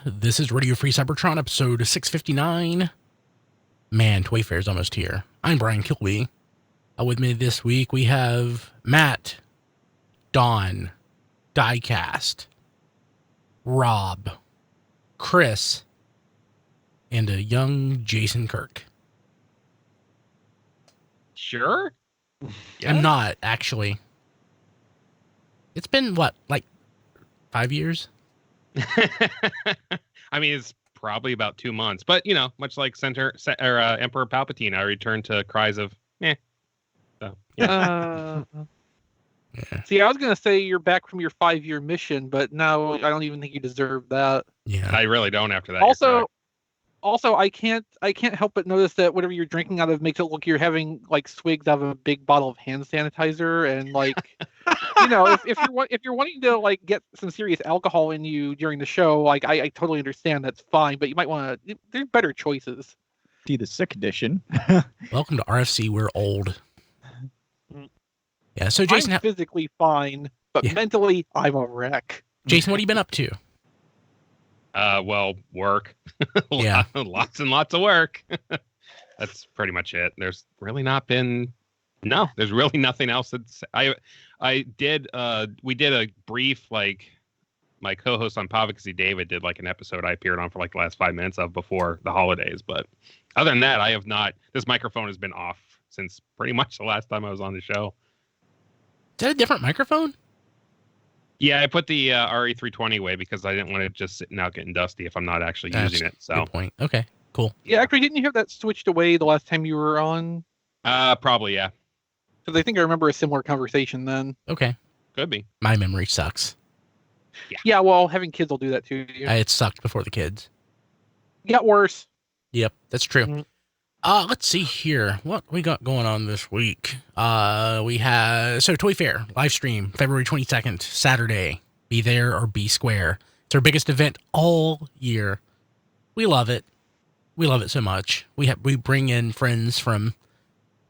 This is Radio Free Cybertron, episode 659. Man, Toy Fair's almost here. I'm Brian Kilby. With me this week, we have Matt, Dawn, Diecast, Rob, Chris, and a young Jason Kirk. Sure? I'm not, actually. It's been, what, like 5 years? I mean, it's probably about 2 months, but you know, much like Emperor Palpatine, I returned to cries of meh. So, yeah. Yeah. See, I was gonna say you're back from your 5-year mission, but now I don't even think you deserve that. Yeah, I really don't after that. Also, I can't help but notice that whatever you're drinking out of makes it look you're having like swigs out of a big bottle of hand sanitizer, and like, you know, if you're wanting to like get some serious alcohol in you during the show, like I totally understand, that's fine, but you might want to. There's better choices. See the sick edition. Welcome to RFC. We're old. Yeah. So Jason, I'm physically fine, but mentally I'm a wreck. Jason, what have you been up to? Well, work. Yeah. Lots and lots of work. That's pretty much it. There's really there's really nothing else. We did a brief, like, my co-host on Pavikacy, David, did like an episode I appeared on for like the last 5 minutes of before the holidays. But other than that, I have not. This microphone has been off since pretty much the last time I was on the show. Is that a different microphone? Yeah, I put the RE320 away because I didn't want it just sitting out getting dusty if I'm not actually using it. So good point. Okay, cool. Yeah, actually, didn't you have that switched away the last time you were on? Probably, yeah. Because I think I remember a similar conversation then. Okay. Could be. My memory sucks. Yeah, well, having kids will do that too. It sucked before the kids. Got worse. Yep, that's true. Mm-hmm. Let's see here. What we got going on this week? We have Toy Fair live stream February 22nd, Saturday. Be there or be square. It's our biggest event all year. We love it. We love it so much. We bring in friends from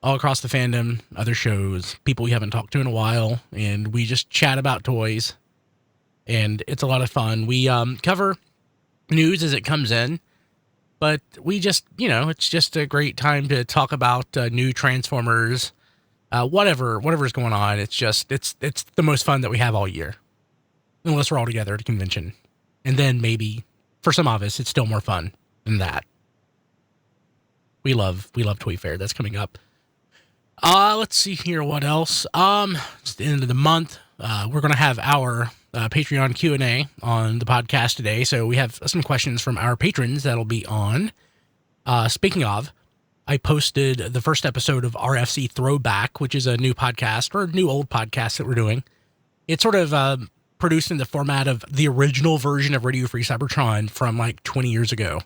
all across the fandom, other shows, people we haven't talked to in a while, and we just chat about toys. And it's a lot of fun. We cover news as it comes in. But we just, it's just a great time to talk about new Transformers, whatever's going on. It's the most fun that we have all year, unless we're all together at a convention. And then maybe for some of us, it's still more fun than that. We love Toy Fair. That's coming up. Let's see here. What else? It's the end of the month. We're going to have our Patreon Q&A on the podcast today. So we have some questions from our patrons that'll be on. Speaking of, I posted the first episode of RFC Throwback, which is a new podcast or new old podcast that we're doing. It's sort of produced in the format of the original version of Radio Free Cybertron from like 20 years ago.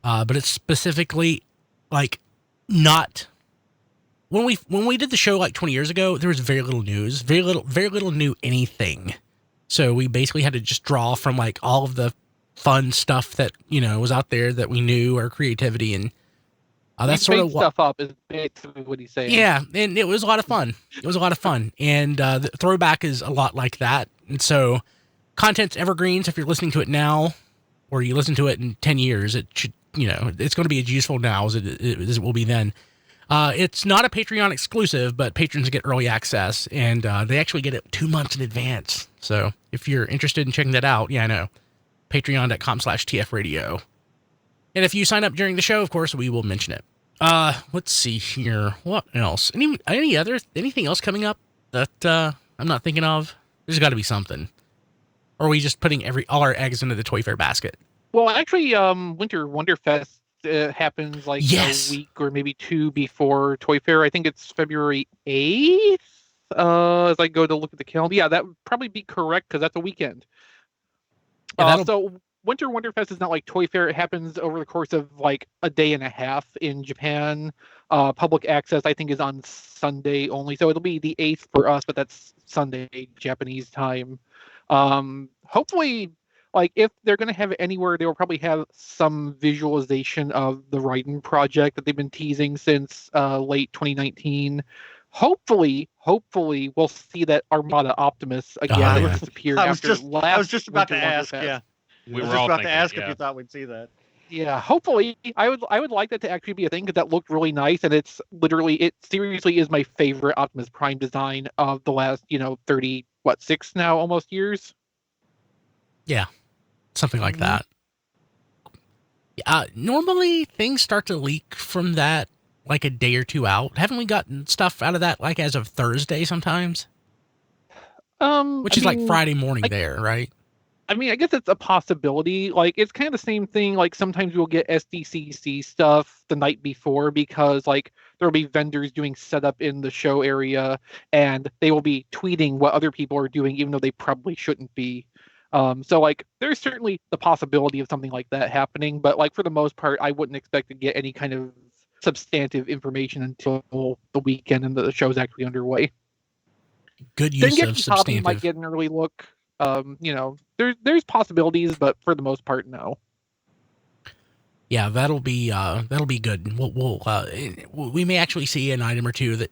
But it's specifically like not... When we did the show like 20 years ago, there was very little news, very little new anything. So we basically had to just draw from like all of the fun stuff that, was out there that we knew, our creativity, and that's sort of what stuff up is basically what he's saying. Yeah, and it was a lot of fun. And the Throwback is a lot like that. And so content's evergreen. So if you're listening to it now, or you listen to it in 10 years, it should, it's going to be as useful now as it will be then. It's not a Patreon exclusive, but patrons get early access, and they actually get it 2 months in advance. So if you're interested in checking that out, I know, patreon.com/tfradio. And if you sign up during the show, of course, we will mention it. Let's see here. What else? Anything else coming up that I'm not thinking of? There's got to be something. Or are we just putting all our eggs into the Toy Fair basket? Well, actually, Winter Wonderfest happens like a week or maybe two before Toy Fair. I think it's February 8th. As I go to look at the calendar, that would probably be correct because that's a weekend. So Winter Wonderfest is not like Toy Fair. It happens over the course of like a day and a half in Japan. Public access, I think, is on Sunday only, so it'll be the 8th for us, but that's Sunday Japanese time. Hopefully, like, if they're going to have it anywhere, they will probably have some visualization of the Raiden project that they've been teasing since late 2019. Hopefully, we'll see that Armada Optimus again. I was just about to ask, We I was were just all about thinking, to ask yeah. if you thought we'd see that. Yeah, hopefully. I would like that to actually be a thing because that looked really nice, and it seriously is my favorite Optimus Prime design of the last 6 now almost years. Yeah, something like Mhm. that. Normally things start to leak from that like a day or two out. Haven't we gotten stuff out of that like as of Thursday sometimes? Which is like Friday morning like- there, right? I mean, I guess it's a possibility. Like, it's kind of the same thing. Like, sometimes we'll get SDCC stuff the night before because, like, there'll be vendors doing setup in the show area, and they will be tweeting what other people are doing, even though they probably shouldn't be. So, like, there's certainly the possibility of something like that happening, but, like, for the most part, I wouldn't expect to get any kind of substantive information until the weekend and the show's actually underway. Good use of Dengetsu Hobby might substantive. get an early look. There's possibilities, but for the most part, no. Yeah, that'll be good. We may actually see an item or two that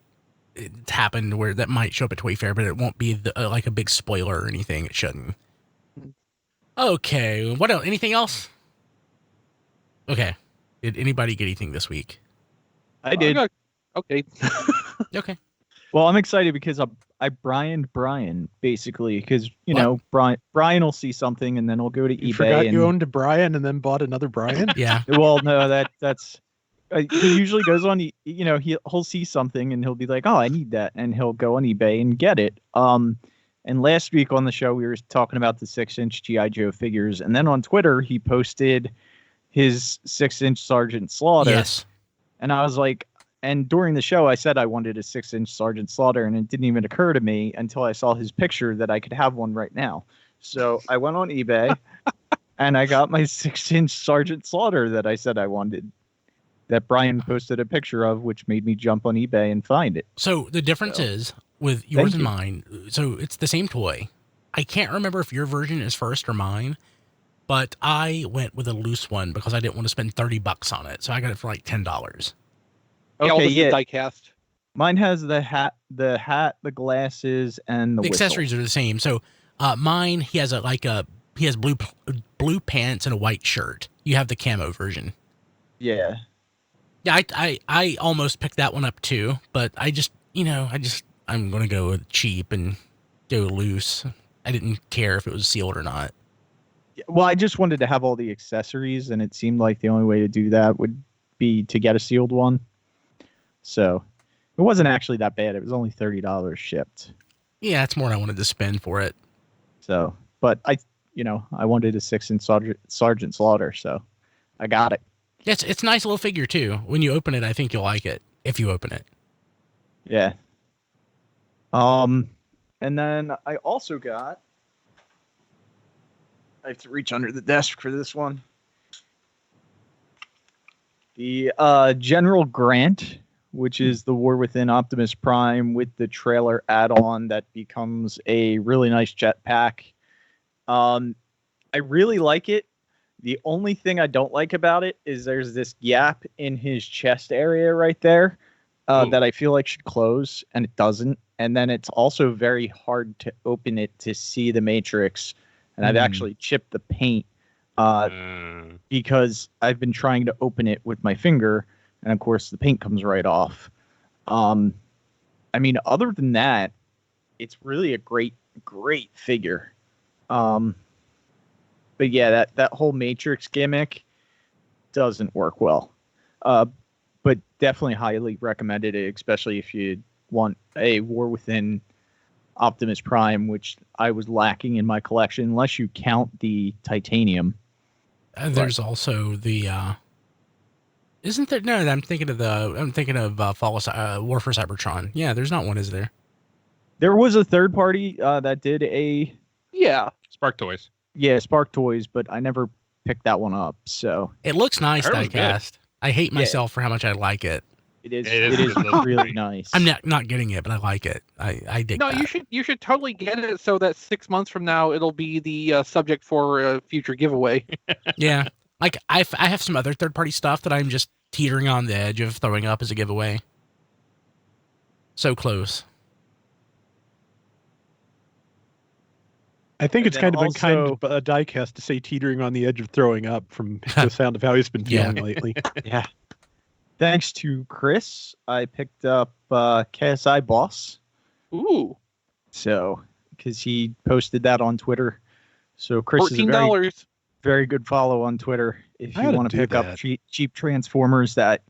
it's happened where that might show up at Toy Fair, but it won't be like a big spoiler or anything. It shouldn't. Okay, what else? Anything else? Okay, did anybody get anything this week? I did. Okay. Okay. Well, I'm excited because I Brianed Brian basically because What? Brian will see something and then he'll go to You eBay forgot and you owned a Brian and then bought another Brian? Yeah. well, no, that's he usually goes on. He'll see something and he'll be like, "Oh, I need that," and he'll go on eBay and get it. And last week on the show we were talking about the 6-inch GI Joe figures, and then on Twitter he posted his 6-inch Sergeant Slaughter. Yes. And I was like, and during the show I said I wanted a 6-inch Sergeant Slaughter, and it didn't even occur to me until I saw his picture that I could have one right now. So I went on eBay and I got my 6-inch Sergeant Slaughter that I said I wanted, that Brian posted a picture of, which made me jump on eBay and find it. So the difference So, is with yours thank and you. mine. So it's the same toy. I can't remember if your version is first or mine, but I went with a loose one because I didn't want to spend $30 on it. So I got it for like $10. Yeah, all Okay, this is yeah. die-cast. Mine has the hat, the glasses, and the The whistle. accessories are the same. So mine, he has blue pants and a white shirt. You have the camo version. Yeah. Yeah, I almost picked that one up too, but I'm gonna go with cheap and go loose. I didn't care if it was sealed or not. Well, I just wanted to have all the accessories, and it seemed like the only way to do that would be to get a sealed one. So it wasn't actually that bad. It was only $30 shipped. Yeah, it's more than I wanted to spend for it. So, but I wanted a 6-inch Sergeant Slaughter, so I got it. It's a nice little figure too. When you open it, I think you'll like it if you open it. Yeah. And then I also got. I have to reach under the desk for this one. The General Grant, which is the War Within Optimus Prime with the trailer add-on that becomes a really nice jetpack. I really like it. The only thing I don't like about it is there's this gap in his chest area right there that I feel like should close, and it doesn't. And then it's also very hard to open it to see the Matrix. And I've actually chipped the paint because I've been trying to open it with my finger, and of course the paint comes right off. I mean, other than that, it's really a great figure. But yeah, that whole Matrix gimmick doesn't work well. But definitely highly recommended it, especially if you want a War Within Optimus Prime, which I was lacking in my collection, unless you count the titanium. There's also the. Isn't there? No, I'm thinking of War for Cybertron. Yeah, there's not one, is there? There was a third party that did a Spark Toys. Spark Toys, but I never picked that one up. So It looks nice, I heard it was good. diecast. I hate myself for how much I like it. it is It is really nice. I'm not getting it, but I like it. I dig No, that. you should totally get it so that 6 months from now it'll be the subject for a future giveaway. Yeah. Like I have some other third-party stuff that I'm just teetering on the edge of throwing up as a giveaway. So close. I think And it's then kind of also- unkind of Diecast to say teetering on the edge of throwing up from the sound of how he's been Yeah. feeling lately. Yeah. Thanks to Chris, I picked up KSI Boss. Ooh, So, because he posted that on Twitter. So Chris is a very, $14. very good follow on Twitter if I you oughta want to do pick up that. cheap Transformers that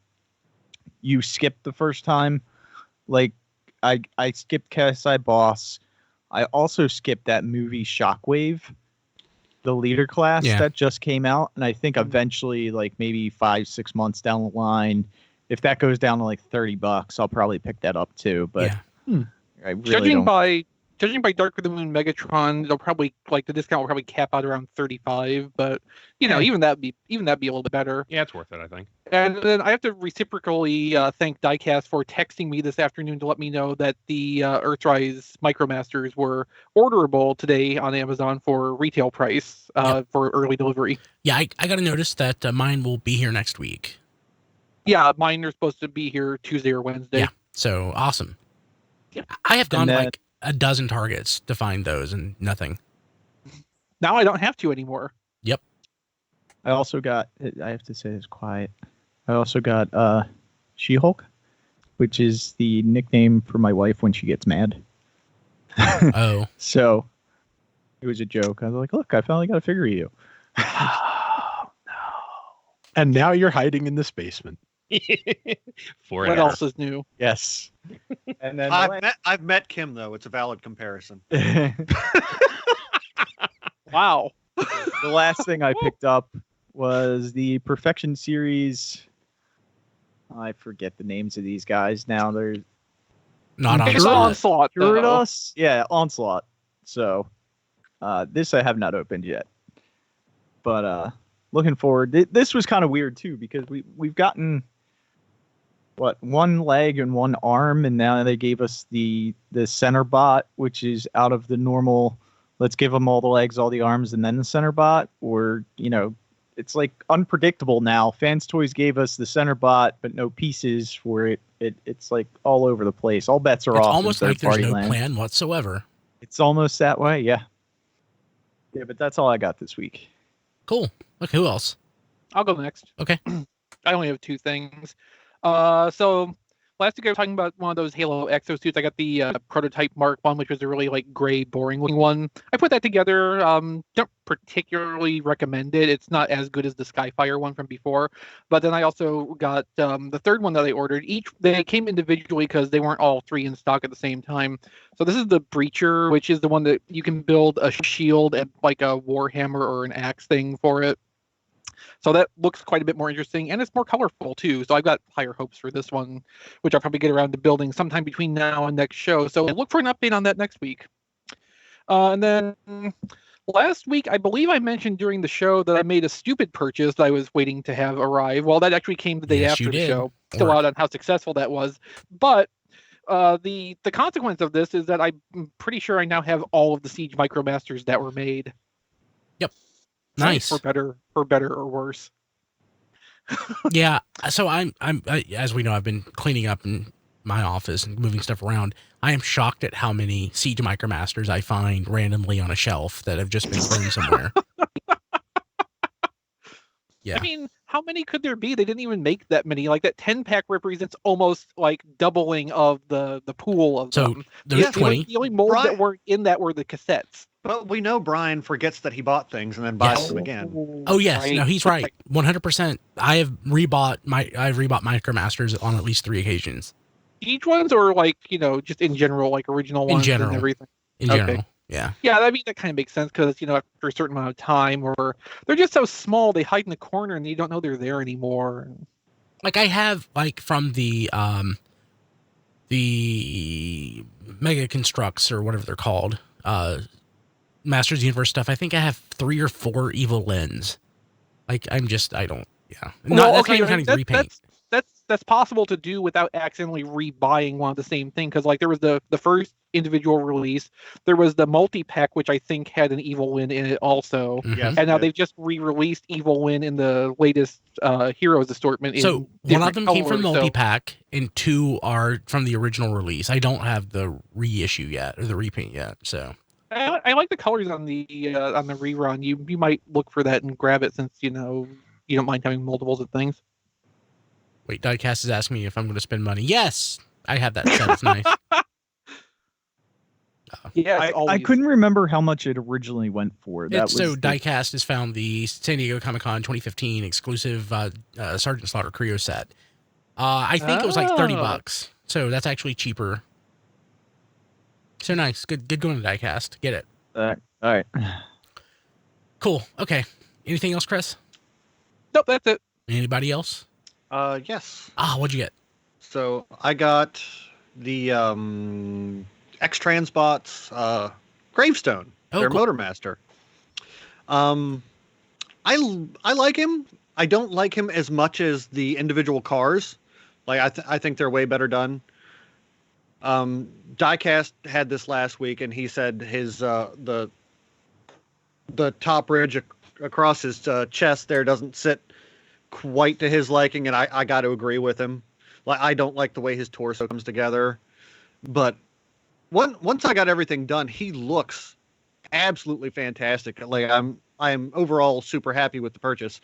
you skipped the first time. Like I skipped KSI Boss. I also skipped that movie Shockwave, the leader class Yeah. that just came out, and I think eventually, like maybe 5-6 months down the line, if that goes down to like $30, I'll probably pick that up too. But Yeah. I really Judging don't. by Dark of the Moon Megatron, they'll probably the discount will probably cap out around 35. But even that'd be a little bit better. Yeah, it's worth it, I think. And then I have to reciprocally thank Diecast for texting me this afternoon to let me know that the Earthrise Micromasters were orderable today on Amazon for retail price for early delivery. Yeah, I got to notice that mine will be here next week. Yeah, mine are supposed to be here Tuesday or Wednesday. Yeah. So awesome. Yeah. I have gone And then- like a dozen Targets to find those and nothing. Now I don't have to anymore. I also got. I have to say this quiet. I also got She-Hulk, which is the nickname for my wife when she gets mad. Oh, So it was a joke. I was like, "Look, I finally got a figure of you." And now you're hiding in this basement. Forever. What else is new? Yes. And then I've met Kim though. It's a valid comparison. the Wow. last thing I picked up was the Perfection series. I forget the names of these guys now. They're not on It's spot. Onslaught. though. Gyarados? Yeah, Onslaught. So this I have not opened yet. But looking forward. This was kind of weird too because we've gotten one leg and one arm, and now they gave us the center bot, which is out of the normal. Let's give them all the legs, all the arms, and then the center bot. Or it's like unpredictable now. Fans Toys gave us the center bot, but no pieces for it. It's like all over the place. All bets are It's off. in almost like there's third-party no land. plan whatsoever. It's almost that way, yeah. Yeah, but that's all I got this week. Cool. Look, who else? I'll go next. Okay. I only have two things. So last week I was talking about one of those Halo exosuits. I got the prototype Mark 1, which was a really like gray, boring looking one. I put that together. Don't particularly recommend it. It's not as good as the Skyfire one from before. But then I also got the third one that I ordered. They came individually because they weren't all three in stock at the same time. So this is the Breacher, which is the one that you can build a shield and like a warhammer or an axe thing for it. So that looks quite a bit more interesting, and it's more colorful too. So I've got higher hopes for this one, which I'll probably get around to building sometime between now and next show. So look for an update on that next week. And then last week, I believe I mentioned during the show that I made a stupid purchase that I was waiting to have arrive. Well, that actually came the day Yes, after you the did. show. Still out on how successful that was. But the consequence of this is that I'm pretty sure I now have all of the Siege Micromasters that were made. Nice. For better or worse. Yeah. So I, as we know, I've been cleaning up in my office and moving stuff around. I am shocked at how many Siege Micromasters I find randomly on a shelf that have just been thrown somewhere. Yeah. I mean, how many could there be? They didn't even make that many. Like that 10-pack represents almost like doubling of the pool of So them. there's Yeah, 20. The only molds that Right. weren't in that were the cassettes. But we know Brian forgets that he bought things and then buys Yes. them again. Oh yes, Right. no, he's right. 100%. I've rebought Micromasters on at least 3 occasions. Each ones or like, just in general, like original In ones general. and everything. In Okay. general. Yeah. Yeah, I mean that kind of makes sense because after a certain amount of time, or they're just so small they hide in the corner and you don't know they're there anymore. Like I have like from the Mega Constructs or whatever they're called, Masters Universe stuff. I think I have 3 or 4 Evil Lens. Like I don't. Yeah. That's not even counting the repaint. That's possible to do without accidentally rebuying one of the same thing, because like there was the first individual release, there was the multi-pack which I think had an Evil Win in it also, Mhm. Yes. and now they've just re-released Evil Win in the latest Heroes assortment. So in one of different them came from colors, so- multi-pack and 2 are from the original release. I don't have the reissue yet or the repaint yet. So I like the colors on the rerun. You might look for that and grab it since you don't mind having multiples of things. Wait, Diecast is asking me if I'm going to spend money. Yes, I have that set. It's nice. Yeah, I couldn't remember how much it originally went for. Diecast has found the San Diego Comic-Con 2015 exclusive Sergeant Slaughter Creo set. I think it was like $30, so that's actually cheaper. So nice, good going to Diecast. Get it. All right. Cool. Okay. Anything else, Chris? Nope, that's it. Anybody else? Yes. What'd you get? So I got the X-Transbots Gravestone. Their cool. Motormaster. I like him. I don't like him as much as the individual cars. Like I think they're way better done. Diecast had this last week, and he said his the top ridge across his chest there doesn't sit quite to his liking, and I got to agree with him. Like I don't like the way his torso comes together, but once I got everything done, he looks absolutely fantastic. Like I'm overall super happy with the purchase.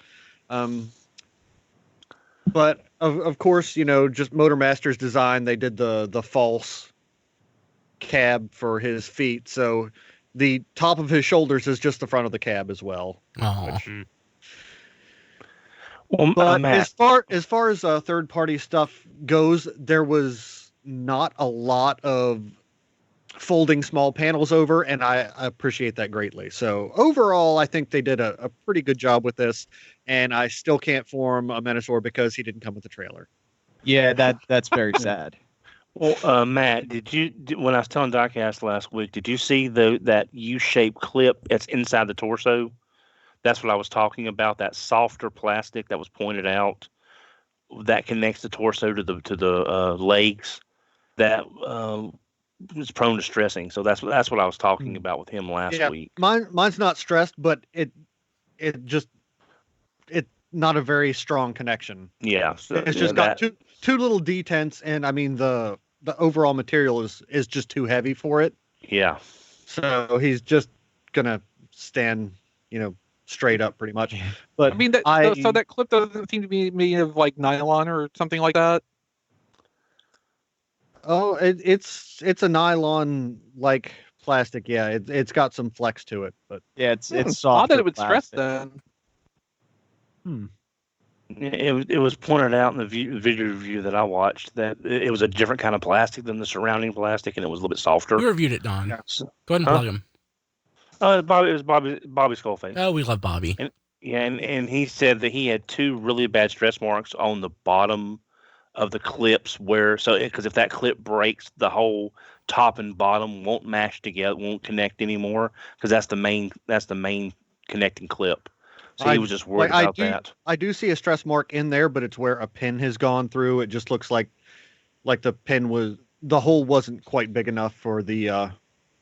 But of course, just Motormaster's design, they did the false cab for his feet, so the top of his shoulders is just the front of the cab as well. Oh. But Matt, as far as third party stuff goes, there was not a lot of folding small panels over, and I appreciate that greatly. So overall, I think they did a pretty good job with this, and I still can't form a Menasor because he didn't come with the trailer. Yeah, that's very sad. Well, Matt, when I was telling Diecast last week, did you see that U-shaped clip that's inside the torso? That's what I was talking about. That softer plastic that was pointed out that connects the torso to the legs. That is prone to stressing. So that's what I was talking about with him last week. Mine's not stressed, but it's not a very strong connection. Yeah, so, it's just got two little detents, and I mean the overall material is just too heavy for it. Yeah. So he's just gonna stand, straight up pretty much. But I mean, so that clip doesn't seem to be made of like nylon or something like that. Oh, it's a nylon like plastic. Yeah, it's got some flex to it, but yeah, it's soft. Odd that it would stress then. It was pointed out in the video review that I watched that it was a different kind of plastic than the surrounding plastic, and it was a little bit softer. We reviewed it, Don. Yeah. Go ahead and plug him. It was Bobby Skullface. Oh, we love Bobby. And he said that he had two really bad stress marks on the bottom of the clips because if that clip breaks, the whole top and bottom won't mash together, won't connect anymore, because that's the main connecting clip. So he was just worried about that. I do see a stress mark in there, but it's where a pin has gone through. It just looks like the hole wasn't quite big enough for the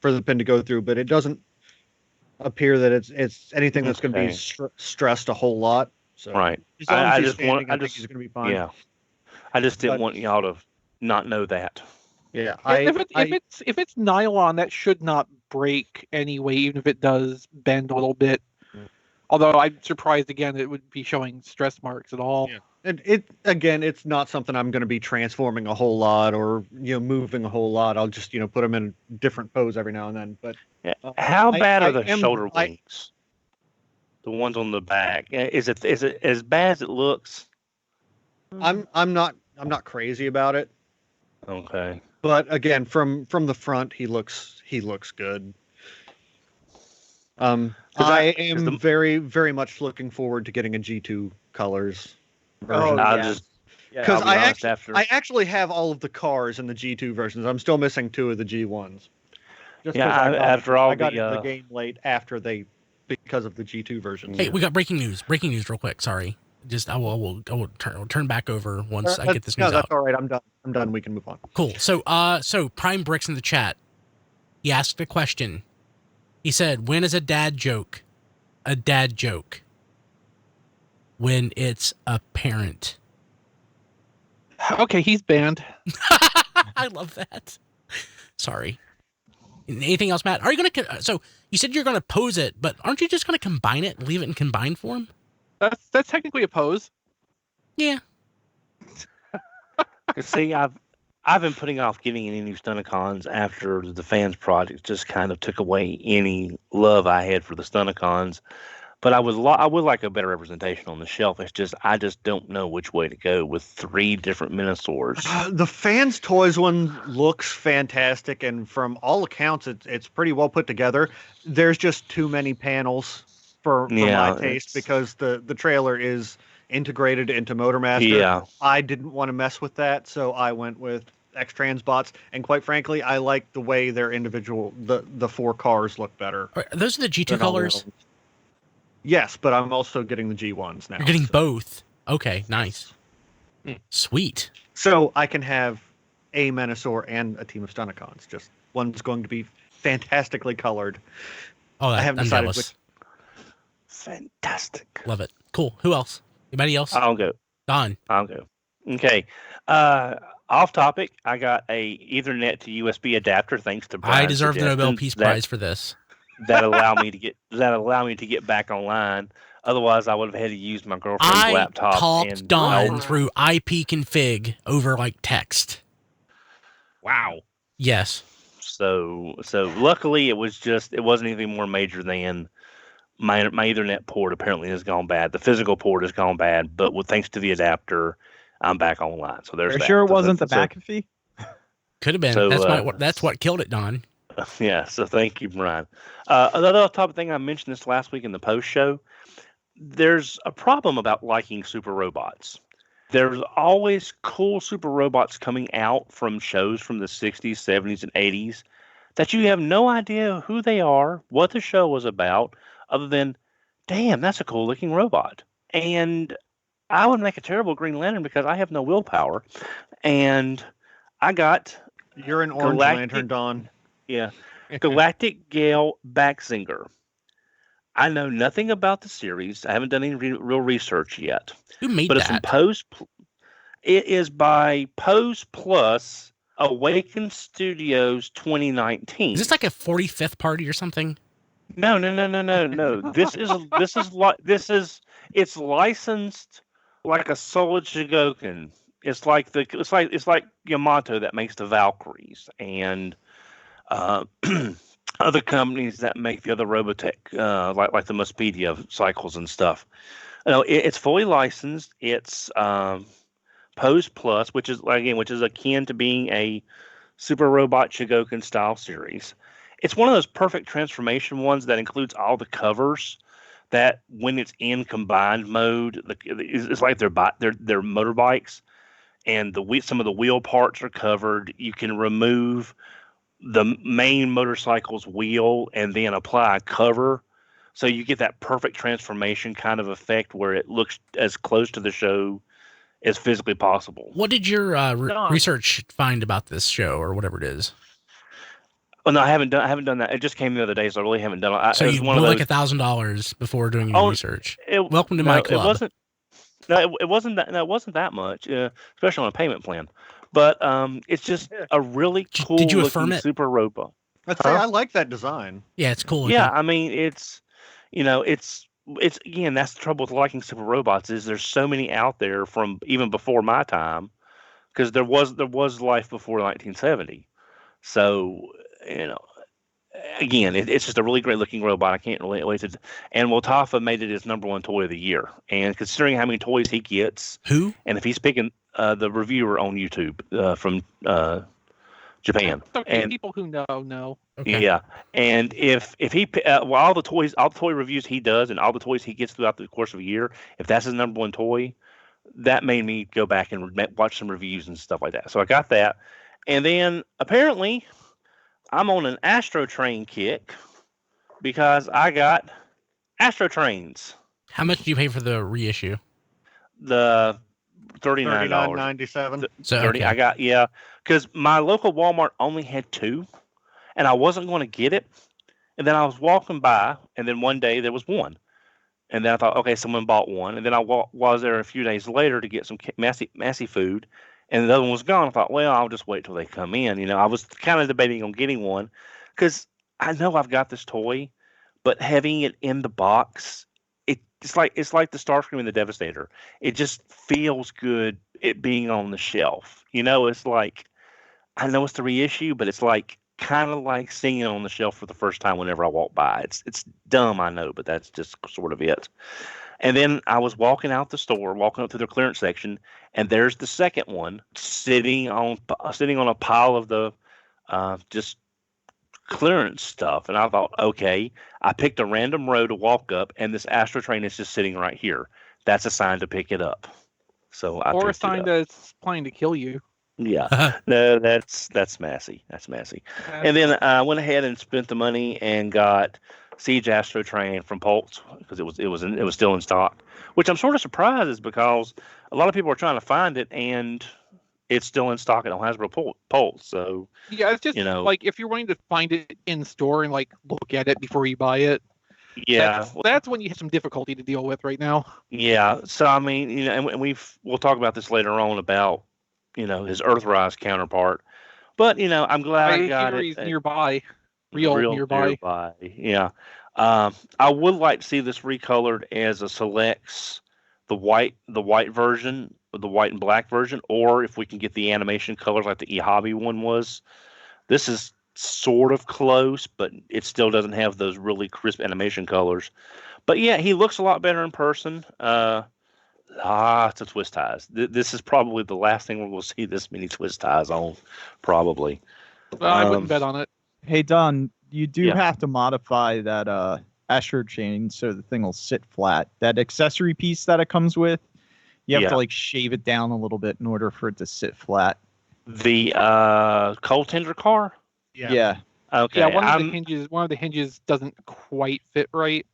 pin to go through, but it doesn't appear that it's anything that's going to be stressed a whole lot. So right. I think he's going to be fine. Yeah. I just didn't want y'all to not know that. Yeah. If it's nylon, that should not break anyway, even if it does bend a little bit. Although I'm surprised again it would be showing stress marks at all. Yeah. And it's not something I'm going to be transforming a whole lot or moving a whole lot. I'll just put them in a different pose every now and then. But how bad are the shoulder wings? The ones on the back. Is it as bad as it looks? I'm not crazy about it. Okay. But again, from the front, he looks good. I am very, very much looking forward to getting a G2 colors version. Because I actually have all of the cars in the G2 versions. I'm still missing 2 of the G1s. I got the game late because of the G2 version. Hey, we got breaking news. Breaking news, real quick. Sorry, I will turn back over once I get this news out. No, that's all right. I'm done. We can move on. Cool. So Prime Bricks in the chat. He asked a question. He said, "When is a dad joke a dad joke? When it's apparent." Okay, he's banned. I love that. Sorry. Anything else, Matt? Are you gonna? So you said you're gonna pose it, but aren't you just gonna combine it and leave it in combined form? That's technically a pose. Yeah. See, I've been putting off getting any new Stunticons after the fans project just kind of took away any love I had for the Stunticons. But I would like a better representation on the shelf. It's just I just don't know which way to go with 3 different Minosaurs. The fans toys one looks fantastic, and from all accounts, it's pretty well put together. There's just too many panels for my taste because the trailer is integrated into Motormaster. Yeah. I didn't want to mess with that, so I went with X-Transbots, and quite frankly, I like the way their individual the 4 cars look better. Those are the G2 colors. Yes, but I'm also getting the G1s now. You're getting both. Okay, nice. Sweet. So I can have a Menasor and a team of Stunticons. Just one's going to be fantastically colored. Oh, I haven't I'm decided jealous. which. Fantastic. Love it. Cool. Who else? Anybody else? I'll go. Don. I'll go. Okay. Off topic. I got a Ethernet to USB adapter. Thanks to Brian's I deserve the Nobel suggestion Peace Prize for this. that allow me to get back online. Otherwise, I would have had to use my girlfriend's laptop. I talked Don through IP config over like text. Wow. Yes. So luckily it wasn't anything more major than my Ethernet port apparently has gone bad. The physical port has gone bad, but thanks to the adapter, I'm back online. So there's Are you that. sure it wasn't the McAfee? Could have been. So, That's what killed it, Don. Yeah, so thank you, Brian. Another topic thing I mentioned this last week in the post show, there's a problem about liking super robots. There's always cool super robots coming out from shows from the 60s, 70s, and 80s that you have no idea who they are, what the show was about, other than, damn, that's a cool looking robot. And I would make a terrible Green Lantern because I have no willpower. And I got... You're an Orange Lantern, Don. Yeah. Galactic Gale Baxinger. I know nothing about the series. I haven't done any real research yet. Who made but that? It is by Pose Plus Awaken Studios 2019. Is this like a 45th party or something? No. It's licensed like a Solid Shigoken. It's like Yamato that makes the Valkyries and other companies that make the other Robotech, like the Muspedia cycles and stuff. It's fully licensed. It's Pose Plus, which is akin to being a Super Robot Shigoken style series. It's one of those perfect transformation ones that includes all the covers. That when it's in combined mode, it's like they're motorbikes, and some of the wheel parts are covered. You can remove the main motorcycle's wheel and then apply a cover, so you get that perfect transformation kind of effect where it looks as close to the show as physically possible. What did your research find about this show or whatever it is? Oh no, I haven't done that. It just came the other day, so I really haven't done it. So you blew like $1,000 before doing your research. Welcome to my club. It wasn't that much, especially on a payment plan. But it's just a really cool. Did you affirm it? Super robot. I like that design. Yeah, it's cool. Yeah, I mean it's again, that's the trouble with liking super robots is there's so many out there from even before my time, because there was life before 1970. So again, it's just a really great looking robot. I can't really wait to. And Wotafa made it his #1 toy of the year. And considering how many toys he gets, and if he's picking the reviewer on YouTube from Japan, okay, and people who know. Okay. Yeah, and if he all the toy reviews he does and all the toys he gets throughout the course of a year, if that's his #1 toy, that made me go back and watch some reviews and stuff like that. So I got that, and then apparently I'm on an Astro Train kick because I got Astro Trains. How much do you pay for the reissue? The $39.97. So okay. I got because my local Walmart only had 2, and I wasn't going to get it. And then I was walking by, and then one day there was 1, and then I thought, okay, someone bought 1. And then I was there a few days later to get some massy food. And the other one was gone. I thought, well, I'll just wait till they come in. I was kind of debating on getting one. because I know I've got this toy, but having it in the box, it's like the Starscream and the Devastator. It just feels good it being on the shelf. It's like, I know it's the reissue, but it's like kind of like seeing it on the shelf for the first time whenever I walk by. It's dumb, I know, but that's just sort of it. And then I was walking out the store, walking up to the clearance section, and there's the second one sitting on a pile of the just clearance stuff. And I thought, okay, I picked a random row to walk up, and this Astro Train is just sitting right here. That's a sign to pick it up. So or a sign that it's planning to kill you. Yeah, no, that's messy. That's messy. And then I went ahead and spent the money and got Siege Astro Train from Pulse because it was still in stock, which I'm sort of surprised is because a lot of people are trying to find it and it's still in stock at Hasbro Pulse. So yeah, it's just like if you're wanting to find it in store and like look at it before you buy it. Yeah, that's when you have some difficulty to deal with right now. Yeah, so I mean, and we'll talk about this later on about his Earthrise counterpart, but I'm glad I got it. He's nearby, real nearby. Yeah, I would like to see this recolored as a selects the white version, the white and black version, or if we can get the animation colors like the eHobby one was. This is sort of close, but it still doesn't have those really crisp animation colors. But yeah, he looks a lot better in person. It's a twist ties. This is probably the last thing we'll see this many twist ties on, probably. Well, I wouldn't bet on it. Hey Don, you do have to modify that Astro Chain so the thing will sit flat. That accessory piece that it comes with, you have to like shave it down a little bit in order for it to sit flat. The Coal Tender car? Yeah. Okay. Yeah, one of the hinges doesn't quite fit right.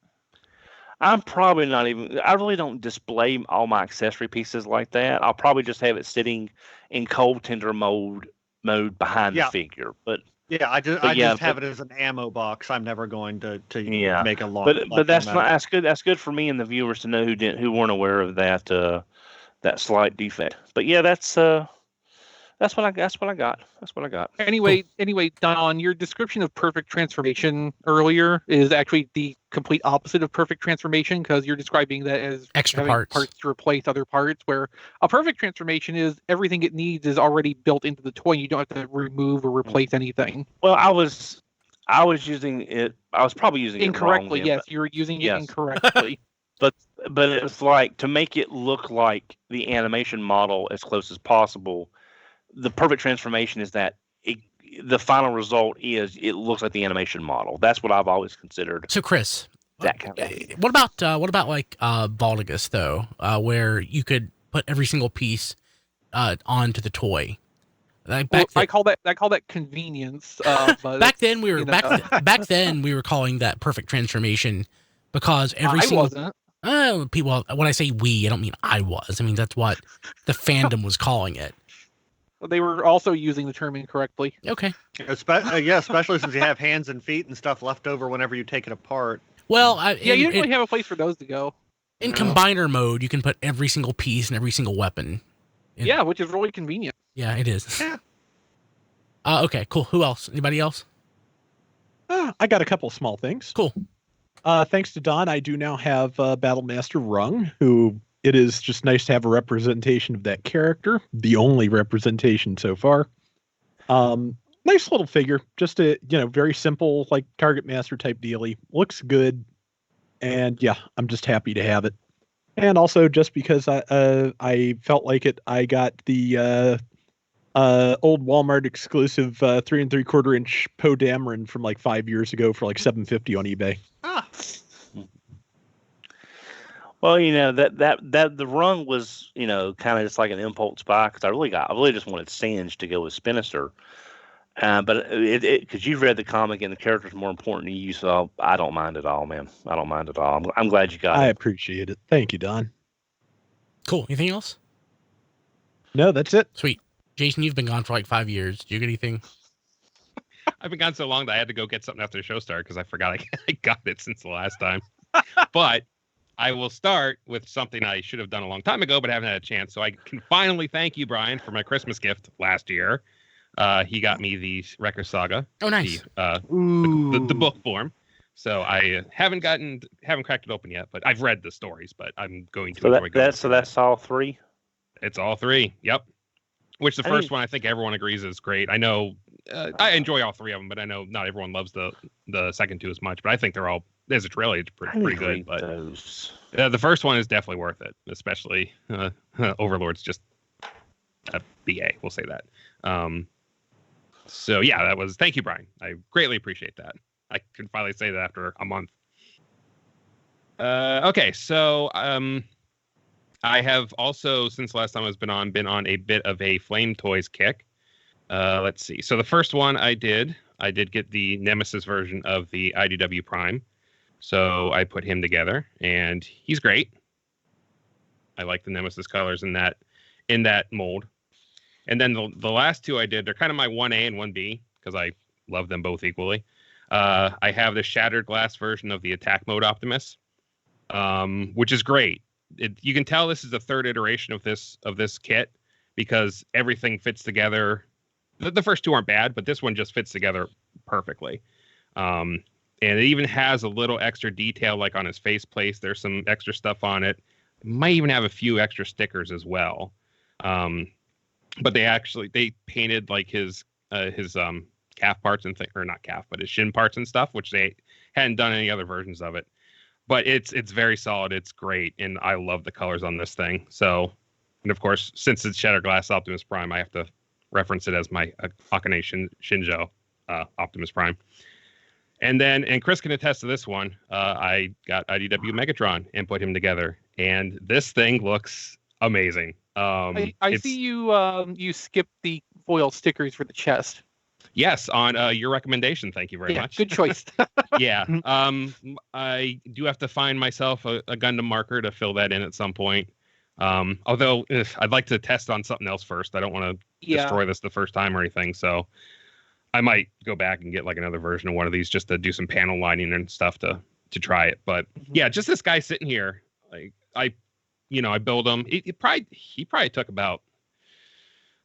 I'm probably not even. I really don't display all my accessory pieces like that. I'll probably just have it sitting in Cold Tender mode behind the figure. But yeah, I just have it as an ammo box. I'm never going to make a long. But that's not good. That's good for me and the viewers to know who weren't aware of that slight defect. But yeah, that's what I got. Anyway, Don, your description of perfect transformation earlier is actually the complete opposite of perfect transformation because you're describing that as extra parts to replace other parts, where a perfect transformation is everything it needs is already built into the toy. You don't have to remove or replace anything. Well, I was using it. I was probably using incorrectly. It wrong, yes, you were using it incorrectly. But it's like to make it look like the animation model as close as possible. The perfect transformation is that the final result is it looks like the animation model. That's what I've always considered. So, Chris, that kind of what about like Baldigus though, where you could put every single piece onto the toy? Like I call that convenience. But back then we were back then we were calling that perfect transformation because every single. Wasn't. People. When I say we, I don't mean I was. I mean that's what the fandom was calling it. They were also using the term incorrectly. Okay. Especially since you have hands and feet and stuff left over whenever you take it apart. Well, you didn't really have a place for those to go. In combiner mode, you can put every single piece and every single weapon. Yeah, which is really convenient. Yeah, it is. Yeah. Okay, cool. Who else? Anybody else? I got a couple small things. Cool. Thanks to Don, I do now have Battlemaster Rung, who it is just nice to have a representation of that character. The only representation so far. Nice little figure. Just a, very simple, like Target Master type dealie. Looks good. And yeah, I'm just happy to have it. And also just because I felt like it, I got the old Walmart exclusive 3 3/4 inch Poe Dameron from like 5 years ago for like $7.50 on eBay. Well, that the run was, kind of just like an impulse buy because I really just wanted Singe to go with Spinister. But it because you've read the comic and the character's more important to you, so I don't mind at all, man. I don't mind at all. I'm glad you got it. I appreciate it. Thank you, Don. Cool. Anything else? No, that's it. Sweet. Jason, you've been gone for like 5 years. Do you get anything? I've been gone so long that I had to go get something after the show started because I forgot I got it since the last time. But I will start with something I should have done a long time ago, but haven't had a chance. So I can finally thank you, Brian, for my Christmas gift last year. He got me the Wrecker Saga. Oh, nice. The book form. So I haven't cracked it open yet, but I've read the stories. But I'm going to enjoy going. So that's all three. It's all three. Yep. Which the first one I think everyone agrees is great. I know I enjoy all three of them, but I know not everyone loves the second two as much. But I think they're all as a trilogy, it's pretty good. But the first one is definitely worth it, especially Overlord's just a BA. We'll say that. So yeah, that was. Thank you, Brian. I greatly appreciate that. I can finally say that after a month. Okay, so I have also, since last time I've been on a bit of a Flame Toys kick. Let's see. So the first one I did get the Nemesis version of the IDW Prime. So I put him together, and he's great. I like the Nemesis colors in that mold. And then the last two I did, they're kind of my 1A and 1B because I love them both equally. I have the Shattered Glass version of the Attack Mode Optimus, which is great. You can tell this is the third iteration of this kit because everything fits together. The first two aren't bad, but this one just fits together perfectly. And it even has a little extra detail, like on his faceplate. There's some extra stuff on it. It might even have a few extra stickers as well. But they painted like his calf parts and or not calf, but his shin parts and stuff, which they hadn't done any other versions of it. But it's very solid. It's great, and I love the colors on this thing. So, and of course, since it's Shattered Glass Optimus Prime, I have to reference it as my Akane Shinjo Optimus Prime. And Chris can attest to this one. I got IDW Megatron and put him together, and this thing looks amazing. I see you skipped the foil stickers for the chest. Yes, on your recommendation. Thank you very much. Good choice. Yeah. I do have to find myself a Gundam marker to fill that in at some point. Although I'd like to test on something else first. I don't want to destroy this the first time or anything. So I might go back and get like another version of one of these just to do some panel lining and stuff to try it. But yeah, just this guy sitting here, like I build him. He probably took about.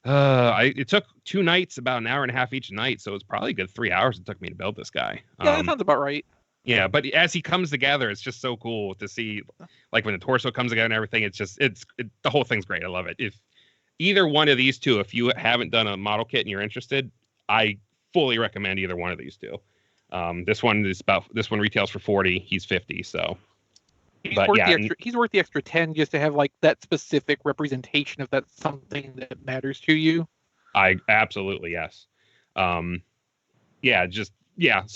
It took 2 nights, about an hour and a half each night, so it's probably a good 3 hours it took me to build this guy. Yeah, that sounds about right. Yeah, but as he comes together, it's just so cool to see, like when the torso comes together and everything. It's just the whole thing's great. I love it. If either one of these two, if you haven't done a model kit and you're interested, I fully recommend either one of these two. This one retails for $40. He's $50. So. He's worth the extra 10 just to have like that specific representation of that something that matters to you. I absolutely yes. So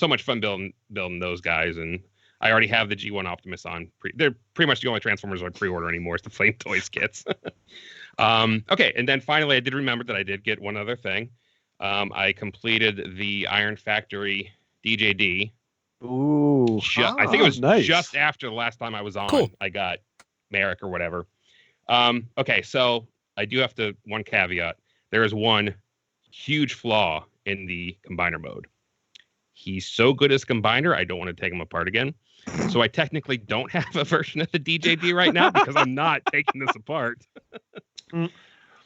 much fun building those guys, and I already have the G1 Optimus on. They're pretty much the only Transformers I pre-order anymore is the Flame Toys kits. Okay, and then finally I did remember that I did get one other thing. I completed the Iron Factory DJD. Ooh, I think it was nice. Just after the last time I was on. Cool. I got Merrick or whatever. Okay, so I do have one caveat. There is one huge flaw in the combiner mode. He's so good as combiner, I don't want to take him apart again. So I technically don't have a version of the DJD right now because I'm not taking this apart. So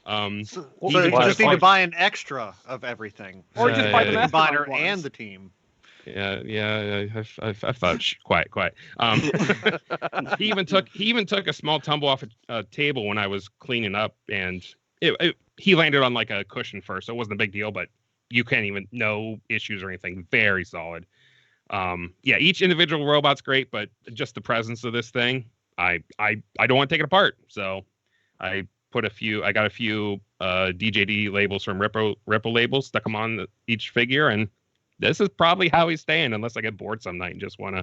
you just need to buy an extra of everything, or just buy the combiner and the team. Yeah. I've thought quiet. He even took a small tumble off a table when I was cleaning up, and he landed on like a cushion first, so it wasn't a big deal. But you can't even no issues or anything. Very solid. Each individual robot's great, but just the presence of this thing, I don't want to take it apart. So I got a few DJD labels from Ripple labels, stuck them on each figure, and this is probably how he's staying unless I get bored some night and just want to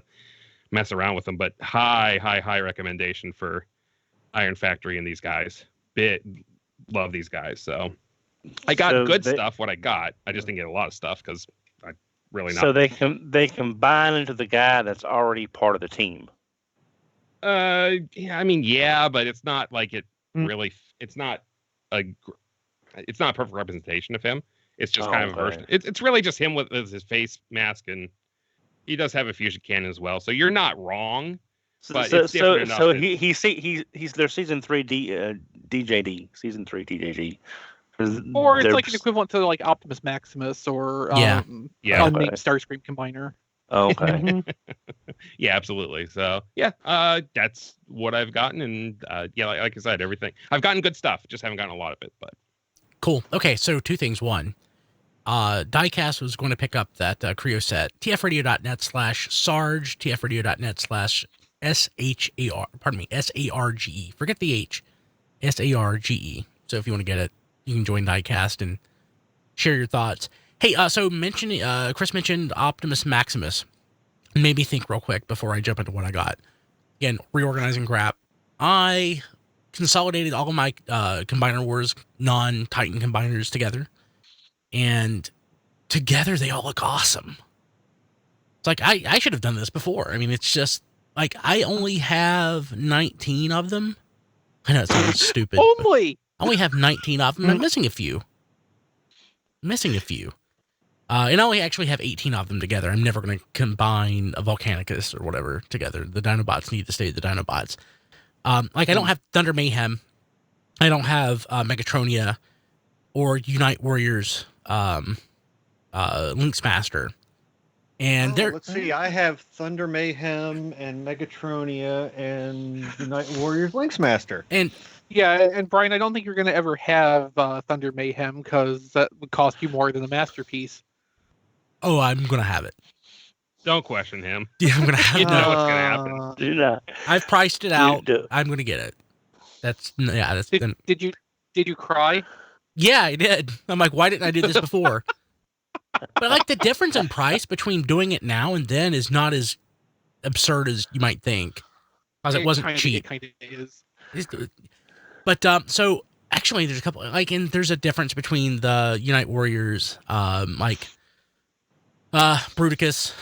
mess around with them. But high recommendation for Iron Factory and these guys. Love these guys. So I got stuff, what I got. I just didn't get a lot of stuff because I really not. So they combine into the guy that's already part of the team. But it's not like it really, it's not a perfect representation of him. It's just kind of a version. It's really just him with his face mask, and he does have a fusion cannon as well. So you're not wrong. But it's different enough. He's their season 3 DJD. Season 3 DJD. Or it's like an equivalent to like Optimus Maximus or Yeah. unnamed Starscream Combiner. Okay. Yeah, absolutely. So yeah, that's what I've gotten, and yeah, like I said, everything I've gotten good stuff, just haven't gotten a lot of it. But Cool. Okay, so two things. One, Diecast was going to pick up that Creo set. tfradio.net/Sarge, tfradio.net/SHAR, pardon me, SARGE. Forget the H. SARGE. So if you want to get it, you can join Diecast and share your thoughts. Hey, so Chris mentioned Optimus Maximus. Made me think real quick before I jump into what I got. Again, reorganizing crap. I consolidated all of my Combiner Wars non-Titan combiners together. And together they all look awesome. It's like, I should have done this before. I mean, it's just, like, I only have 19 of them. I know it sounds stupid. Only! I only have 19 of them. I'm missing a few. And I only actually have 18 of them together. I'm never going to combine a Volcanicus or whatever together. The Dinobots need to stay the Dinobots. Like, I don't have Thunder Mayhem. I don't have Megatronia or Unite Warriors Lynx Master. And let's see, I have Thunder Mayhem and Megatronia and Unite Warriors Lynx Master. And yeah, and Brian, I don't think you're going to ever have Thunder Mayhem because that would cost you more than the Masterpiece. oh, I'm going to have it. don't question him. Yeah, I'm going to have You it. know what's gonna happen. Do not. I've priced it out. do. I'm going to get it. That's Did you cry? Yeah, I did. I'm like, why didn't I do this before? But like the difference in price between doing it now and then is not as absurd as you might think, because it wasn't cheap. It kind of is. But so actually, there's a couple and there's a difference between the Unite Warriors, Bruticus,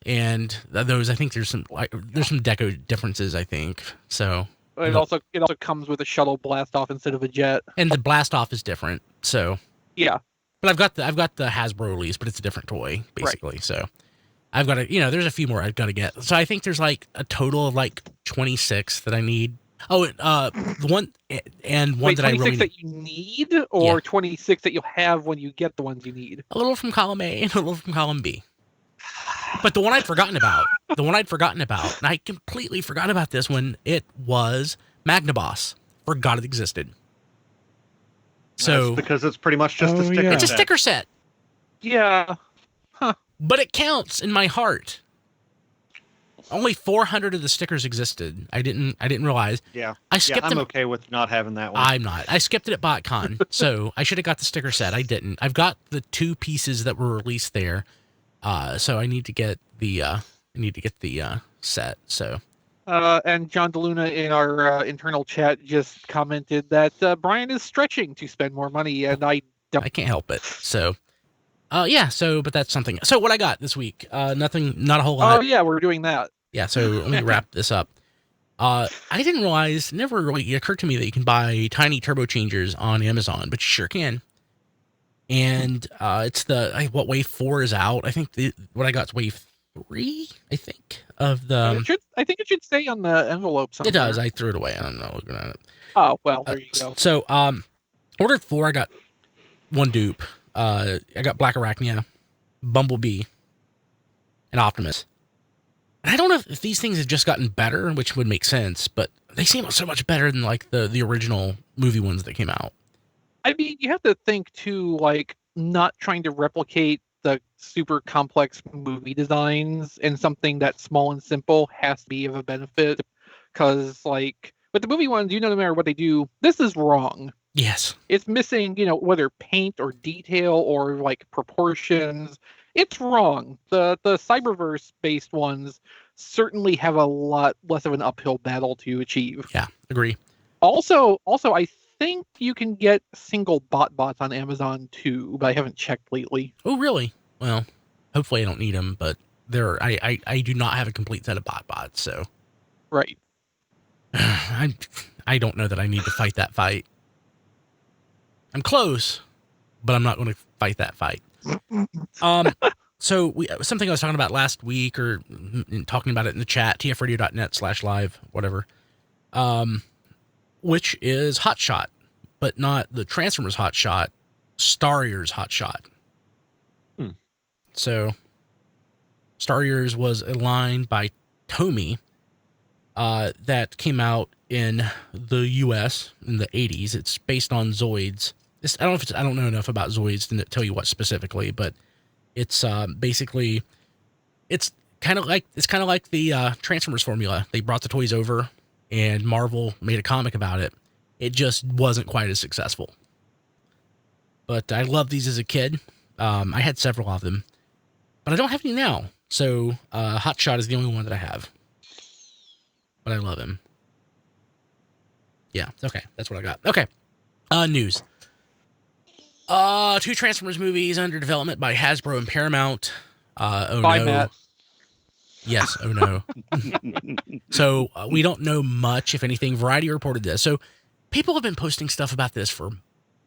and those. I think there's some deco differences. I think so. It also comes with a shuttle blast off instead of a jet. And the blast off is different. So yeah. But I've got the Hasbro release, but it's a different toy basically. Right. So I've got to, there's a few more I've got to get. So I think there's like a total of like 26 that I need. Oh, the one and one that I really 26 that you need, or 26 that you'll have when you get the ones you need. A little from column A and a little from column B. But the one I'd forgotten about, and I completely forgot about this one, it was Magnaboss. Forgot it existed. So that's because it's pretty much just a sticker set. It's a sticker set. Yeah. Huh. But it counts in my heart. Only 400 of the stickers existed. I didn't realize. Yeah. I skipped them. I'm okay with not having that one. I'm not. I skipped it at BotCon, so I should have got the sticker set. I didn't. I've got the 2 pieces that were released there. So I need to get the set. So. And John DeLuna in our internal chat just commented that Brian is stretching to spend more money, and I can't help it. So. But that's something. So what I got this week, nothing, not a whole lot. Oh yeah, we're doing that. Yeah, so let me wrap this up. I didn't realize, never really occurred to me that you can buy tiny turbo changers on Amazon, but you sure can. And it's what wave 4 is out. I think what I got is wave 3, I think, of the... I think it should say on the envelope somewhere. It does. I threw it away. I don't know. Looking at it. Oh, well, there you go. So, ordered 4, I got 1 dupe. I got Black Arachnia, Bumblebee, and Optimus. And I don't know if these things have just gotten better, which would make sense, but they seem so much better than like the original movie ones that came out. I mean, you have to think too, like not trying to replicate the super complex movie designs, and something that's small and simple has to be of a benefit, because like with the movie ones, no matter what they do, this is wrong. Yes. It's missing, whether paint or detail or like proportions. It's wrong. The Cyberverse based ones certainly have a lot less of an uphill battle to achieve. Yeah, agree. Also, I think you can get single bots on Amazon too, but I haven't checked lately. Oh, really? Well, hopefully I don't need them, but I do not have a complete set of bots, so. Right. I don't know that I need to fight that fight. I'm close, but I'm not going to fight that fight. So something I was talking about last week, or talking about it in the chat, tfradio.net/live, whatever, which is Hotshot. but not the Transformers hotshot, Starrier's hotshot. So, Starrier's was a line by Tomy that came out in the U.S. in the 80s. It's based on Zoids. I don't know enough about Zoids to tell you what specifically, but it's basically it's kind of like the Transformers formula. They brought the toys over, and Marvel made a comic about it. It just wasn't quite as successful. But I loved these as a kid. I had several of them, but I don't have any now. So Hotshot is the only one that I have. But I love him. Yeah, okay, that's what I got. Okay, news. 2 Transformers movies under development by Hasbro and Paramount. Bye, no. Matt. Yes, oh no. So we don't know much, if anything. Variety reported this. So people have been posting stuff about this for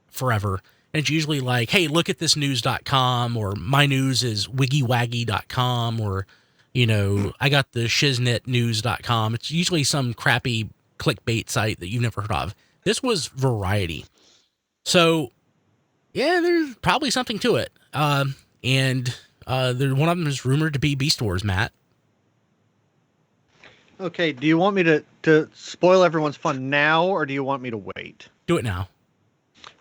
forever. And it's usually like, hey, look at this news.com, or my news is wiggywaggy.com, or, you know, I got the shiznitnews.com. It's usually some crappy clickbait site that you've never heard of. This was Variety. So, yeah, there's probably something to it. And one of them is rumored to be Beast Wars, Matt. Okay, do you want me to spoil everyone's fun now, or do you want me to wait? Do it now.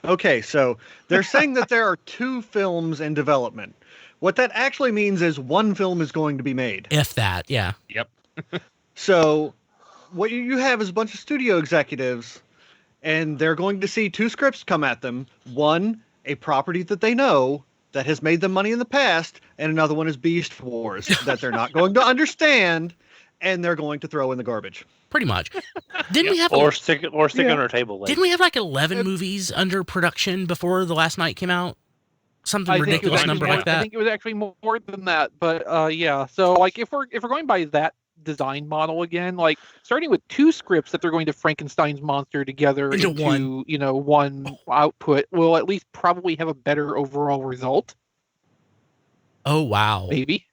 Okay, so they're saying that there are 2 films in development. What that actually means is 1 film is going to be made. If that, yeah. Yep. So what you have is a bunch of studio executives, and they're going to see 2 scripts come at them. One, a property that they know that has made them money in the past, and another one is Beast Wars that they're not going to understand, and they're going to throw in the garbage. Pretty much. Didn't we have stick on our table later. Didn't we have like 11 movies under production before the last night came out? Something ridiculous number like that. I think it was actually more than that, but yeah. So like if we're going by that design model again, like starting with 2 scripts that they're going to Frankenstein's monster together into one output will at least probably have a better overall result. Oh wow. Maybe.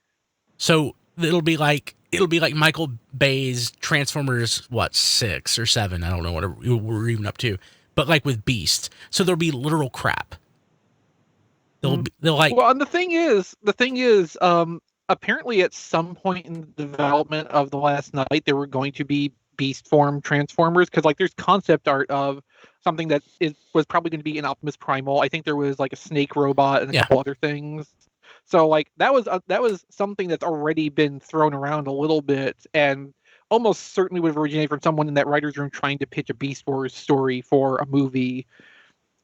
So it'll be like Michael Bay's Transformers, 6 or 7? I don't know what we're even up to, but like with Beast. So there'll be literal crap. They'll like. Well, and the thing is, apparently at some point in the development of The Last Night, there were going to be Beast form Transformers, because like there's concept art of something that was probably going to be an Optimus Primal. I think there was like a snake robot and a couple other things. So like that was something that's already been thrown around a little bit, and almost certainly would have originated from someone in that writer's room trying to pitch a Beast Wars story for a movie.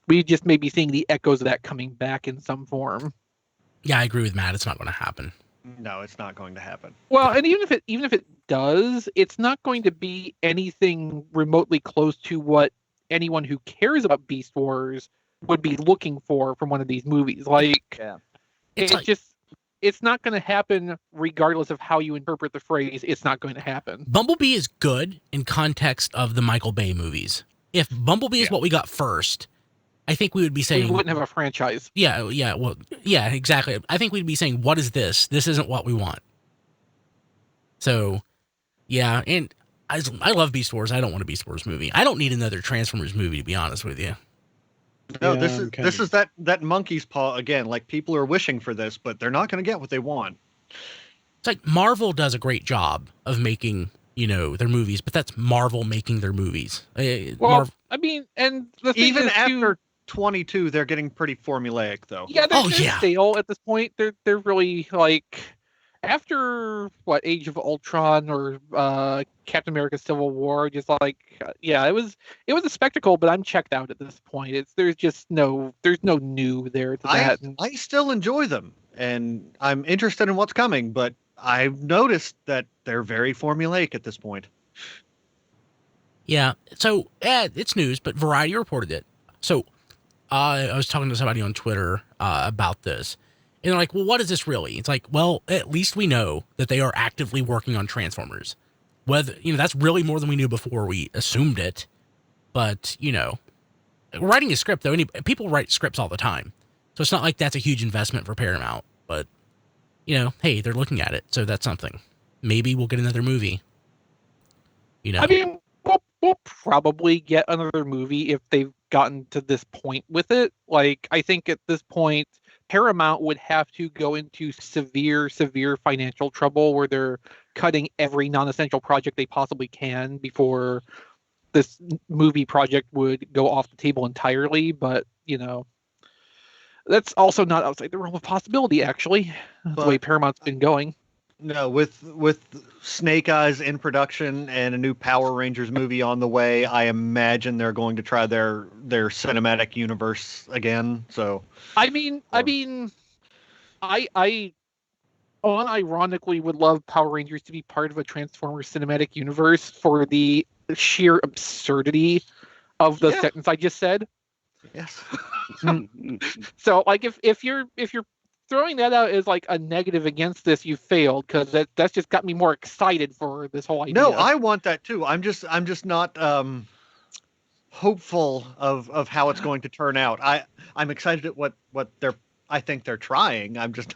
We just may be seeing the echoes of that coming back in some form. Yeah, I agree with Matt. It's not going to happen. No, it's not going to happen. Well, and even if it does, it's not going to be anything remotely close to what anyone who cares about Beast Wars would be looking for from one of these movies. Like, it's not going to happen regardless of how you interpret the phrase. It's not going to happen. Bumblebee is good in context of the Michael Bay movies. If Bumblebee is what we got first, I think we would be saying... We wouldn't have a franchise. Yeah, exactly. I think we'd be saying, what is this? This isn't what we want. So, yeah, and I love Beast Wars. I don't want a Beast Wars movie. I don't need another Transformers movie, to be honest with you. No, this is that monkey's paw again. Like, people are wishing for this, but they're not going to get what they want. It's like Marvel does a great job of making, their movies, but that's Marvel making their movies. I mean, and the thing even is after 22, they're getting pretty formulaic, though. Yeah, they're stale at this point. They're really like after Age of Ultron or Captain America: Civil War. Just like it was a spectacle, but I'm checked out at this point. There's no new there to that. I still enjoy them, and I'm interested in what's coming, but I've noticed that they're very formulaic at this point. Yeah, so it's news, but Variety reported it. So I was talking to somebody on Twitter about this, and they're like, well, what is this really? It's like, well, at least we know that they are actively working on Transformers. Whether, that's really more than we knew before we assumed it. But, writing a script, though, people write scripts all the time. So it's not like that's a huge investment for Paramount. But, hey, they're looking at it, so that's something. Maybe we'll get another movie. I mean, well, we'll probably get another movie if they've gotten to this point with it. Like, I think at this point, Paramount would have to go into severe financial trouble where they're cutting every non-essential project they possibly can before this movie project would go off the table entirely. But, that's also not outside the realm of possibility, actually. That's the way Paramount's been going. No, with Snake Eyes in production and a new Power Rangers movie on the way, I imagine they're going to try their cinematic universe again. So, I unironically would love Power Rangers to be part of a Transformers cinematic universe for the sheer absurdity of the sentence I just said. Yes. So, like, if you're throwing that out as like a negative against this, you failed, because that's just got me more excited for this whole idea. No, I want that too. I'm just not hopeful of how it's going to turn out. I'm excited at what I think they're trying. I'm just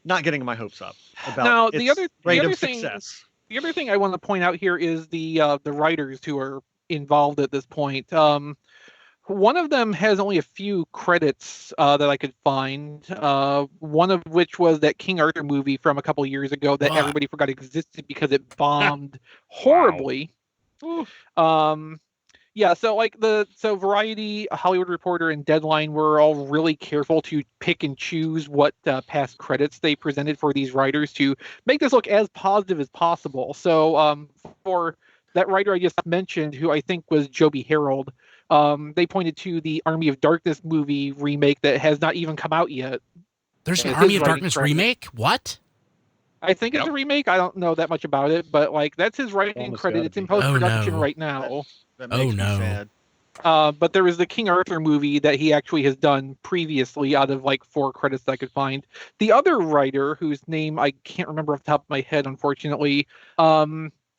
not getting my hopes up about now, its the other thing, success. The other thing I want to point out here is the writers who are involved at this point. One of them has only a few credits that I could find. One of which was that King Arthur movie from a couple years ago that everybody forgot existed because it bombed horribly. Yeah, so Variety, Hollywood Reporter, and Deadline were all really careful to pick and choose what past credits they presented for these writers to make this look as positive as possible. So for that writer I just mentioned, who I think was Joby Harold, they pointed to the Army of Darkness movie remake that has not even come out yet. There's an Army of Darkness remake? What? I think it's a remake. I don't know that much about it, but that's his writing credit. It's in post-production right now. That makes me sad. But there was the King Arthur movie that he actually has done previously out of 4 credits that I could find. The other writer, whose name I can't remember off the top of my head, unfortunately,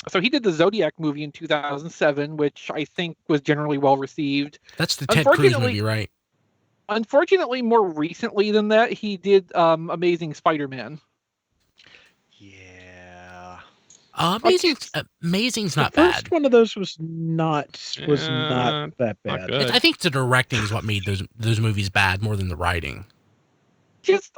so he did the Zodiac movie in 2007, which I think was generally well received. That's the Ted Cruz movie, right? Unfortunately, more recently than that, he did Amazing Spider-Man. Yeah. Amazing's not the bad. First one of those was not that bad. I think the directing is what made those movies bad more than the writing. Just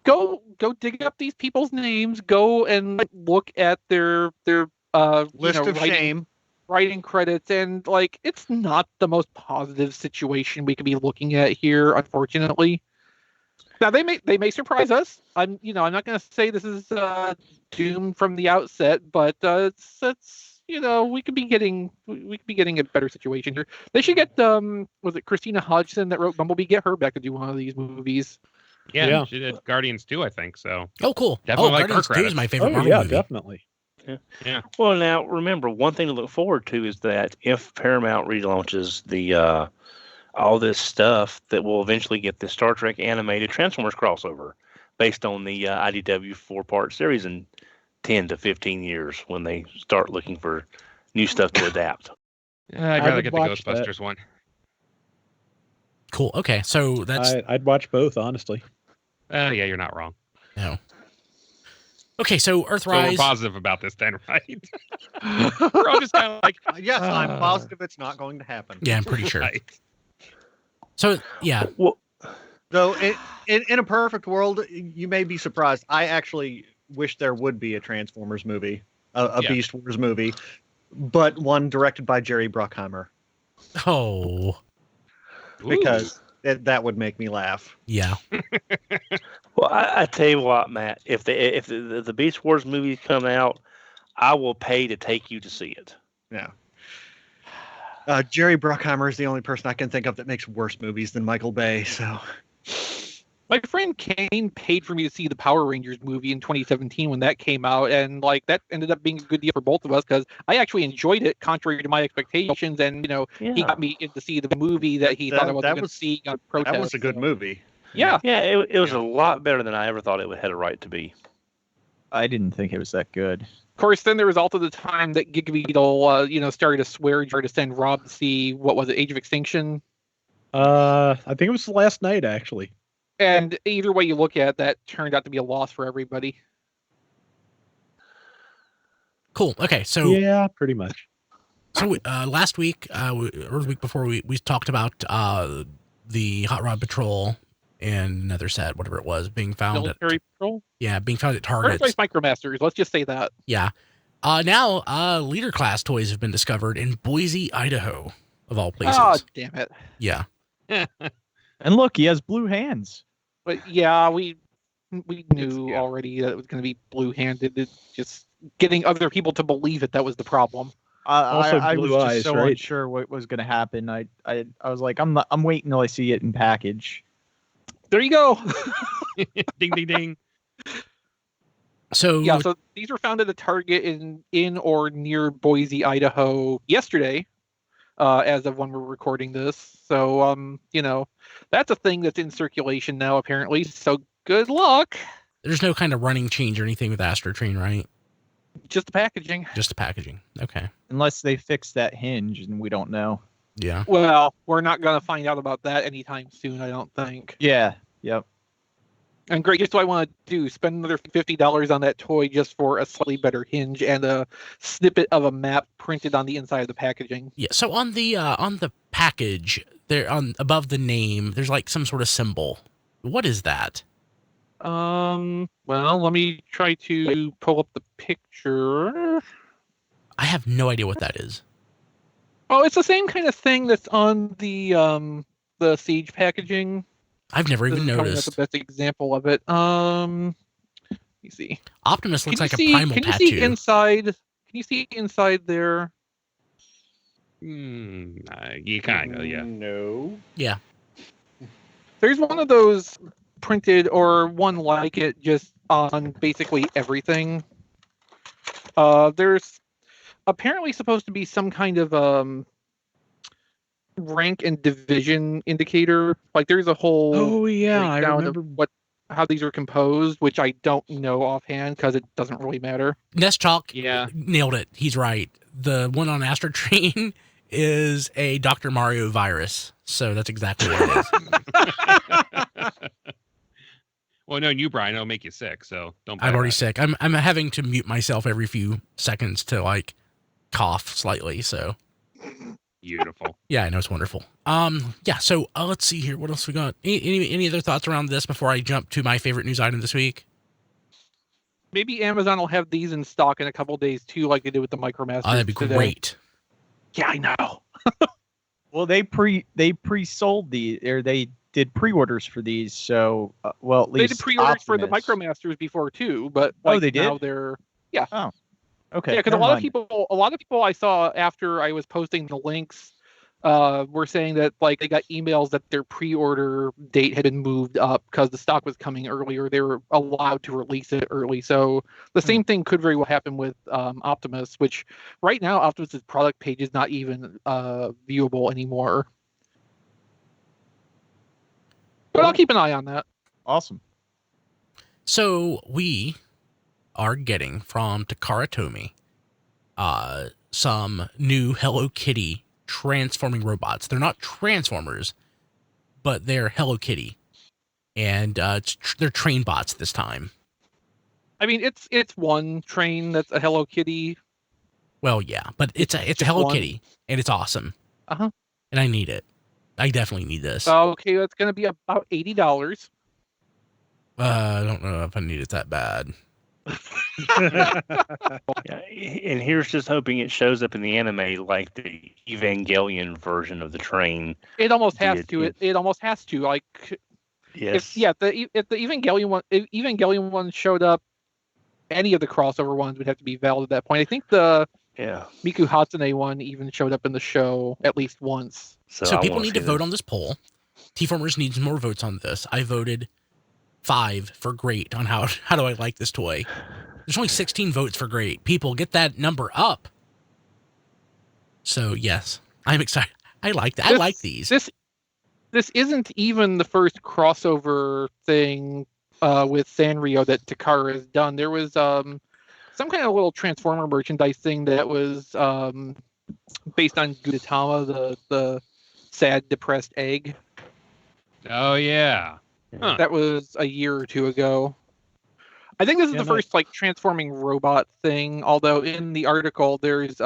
go dig up these people's names. Go and look at their list of shame writing credits, and it's not the most positive situation we could be looking at here, unfortunately. Now they may surprise us. I'm not going to say this is doomed from the outset, but it's we could be getting a better situation here. They should get was it Christina Hodgson that wrote Bumblebee? Get her back to do one of these movies. Yeah, she did Guardians 2, I think. So. Oh, cool. Definitely Guardians 2 is my favorite Marvel movie. Definitely. Yeah. Well, now remember, one thing to look forward to is that if Paramount relaunches the all this stuff, that will eventually get the Star Trek animated Transformers crossover based on the IDW 4-part series in 10 to 15 years when they start looking for new stuff to adapt. I'd rather get the Ghostbusters one. Cool. Okay, so that's... I'd watch both, honestly. Yeah, you're not wrong. No. Okay, so Earthrise... So we're positive about this then, right? We're all just kind of like... Yes, I'm positive it's not going to happen. Yeah, I'm pretty sure. Right. So, yeah. Well, so in a perfect world, you may be surprised. I actually wish there would be a Transformers movie, a Beast Wars movie, but one directed by Jerry Bruckheimer. Oh... Because that would make me laugh. Yeah. Well, I tell you what, Matt. If the Beast Wars movie come out, I will pay to take you to see it. Yeah. Jerry Bruckheimer is the only person I can think of that makes worse movies than Michael Bay. So. My friend Kane paid for me to see the Power Rangers movie in 2017 when that came out, and that ended up being a good deal for both of us because I actually enjoyed it, contrary to my expectations. And he got me in to see the movie that he thought I wasn't going to see on protest. That was a good movie. Yeah, it was a lot better than I ever thought it had a right to be. I didn't think it was that good. Of course, then there was also the time that Gig Beetle, started to swear to send Rob to see what was it, Age of Extinction. I think it was last night actually. And either way you look at it, that turned out to be a loss for everybody. Cool. Okay, so... Yeah, pretty much. So last week, or the week before, we talked about the Hot Rod Patrol and another set, whatever it was, being found Military Patrol? Yeah, being found at Targets. Earthrise Micromasters, let's just say that. Yeah. Now, leader class toys have been discovered in Boise, Idaho, of all places. Oh, damn it. Yeah. And look, he has blue hands. But yeah, we knew already that it was going to be blue-handed. It's just getting other people to believe it, that was the problem. Also I blue was just eyes, so right? unsure what was going to happen. I was like, I'm waiting till I see it in package. There you go. Ding, ding, ding. So Yeah, so these were found at a Target in or near Boise, Idaho yesterday, as of when we're recording this. So, that's a thing that's in circulation now, apparently. So good luck. there's no kind of running change or anything with Astrotrain, right? Just the packaging. Just the packaging. Okay. Unless they fix that hinge, and we don't know. Yeah. Well, we're not going to find out about that anytime soon, I don't think. Yeah. Yep. And great, just what I want to do, spend another $50 on that toy just for a slightly better hinge and a snippet of a map printed on the inside of the packaging. Yeah. So on the package, there above the name, there's like some sort of symbol. What is that? Well, let me try to pull up the picture. I have no idea what that is. Oh, it's the same kind of thing that's on the Siege packaging. I've never This even is probably not noticed. the best example of it. Let me see. Optimus looks Can like you a primal can tattoo. you see inside? Can you see inside there? You kind of, yeah. No. Yeah. There's one of those printed or one like it just on basically everything. There's apparently supposed to be some kind of rank and division indicator. Like there's a whole Oh yeah, I breakdown remember. of how these are composed, which I don't know offhand because it doesn't really matter. Nest Chalk Yeah. nailed it. He's right. The one on Astrotrain is a Dr. Mario virus. So that's exactly what it is. Well, knowing you, Brian, it'll make you sick, so don't buy I'm already that. sick. I'm having to mute myself every few seconds to like cough slightly. So Beautiful. yeah, I know it's wonderful. Yeah. So let's see here. What else we got? Any other thoughts around this before I jump to my favorite news item this week? Maybe Amazon will have these in stock in a couple days too, like they did with the Micromasters. Oh, that'd be today. great. Yeah, I know. Well, they pre-sold they did pre-orders for these. So, well, at They least did pre-orders for the Optimus. Micromasters before too, but Oh, like, they did? now they're Okay. yeah, because never a lot mind. of people I saw after I was posting the links were saying that like they got emails that their pre-order date had been moved up because the stock was coming earlier. They were allowed to release it early, so the same thing could very well happen with Optimus, which right now Optimus's product page is not even viewable anymore. But I'll keep an eye on that. Awesome. So we are getting from Takara Tomy some new Hello Kitty transforming robots. They're not Transformers, but they're Hello Kitty, and they're train bots this time. I mean, it's one train that's a Hello Kitty. Well, yeah, but it's a Hello Kitty, and it's awesome. Uh-huh. And I need it. I definitely need this. Okay, that's going to be about $80. I don't know if I need it that bad. Yeah, and here's just hoping it shows up in the anime like the Evangelion version of the train. It almost has Did to. it- It almost has to. Like, Yes. if the Evangelion one showed up, any of the crossover ones would have to be valid at that point. I think the Yeah. Miku Hatsune one even showed up in the show at least once. So I people wanna need to see vote this. on this poll. T-Formers needs more votes on this. I voted 5 for great on how do I like this toy. There's only 16 votes for great. People, get that number up. So yes, I'm excited. I like that. I like these. This isn't even the first crossover thing with Sanrio that Takara has done. There was some kind of little Transformer merchandise thing that was based on Gudetama, the sad, depressed egg. Oh, yeah. Huh. That was a year or two ago. I think this is Yeah, the first like transforming robot thing. Although in the article there's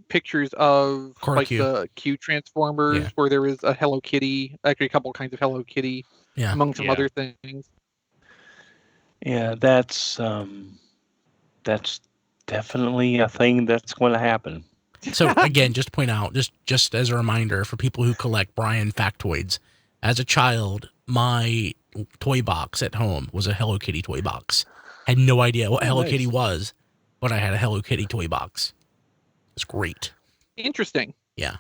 pictures of Core like Q. the Q Transformers Yeah. where there is a Hello Kitty, actually a couple kinds of Hello Kitty, Yeah. among some Yeah. other things. Yeah, that's definitely a thing that's going to happen. So again, just to point out, just as a reminder for people who collect Brian factoids, as a child, my toy box at home was a Hello Kitty toy box. Had no idea what Hello nice. Kitty was, but I had a Hello Kitty toy box. It's great. Interesting. Yeah.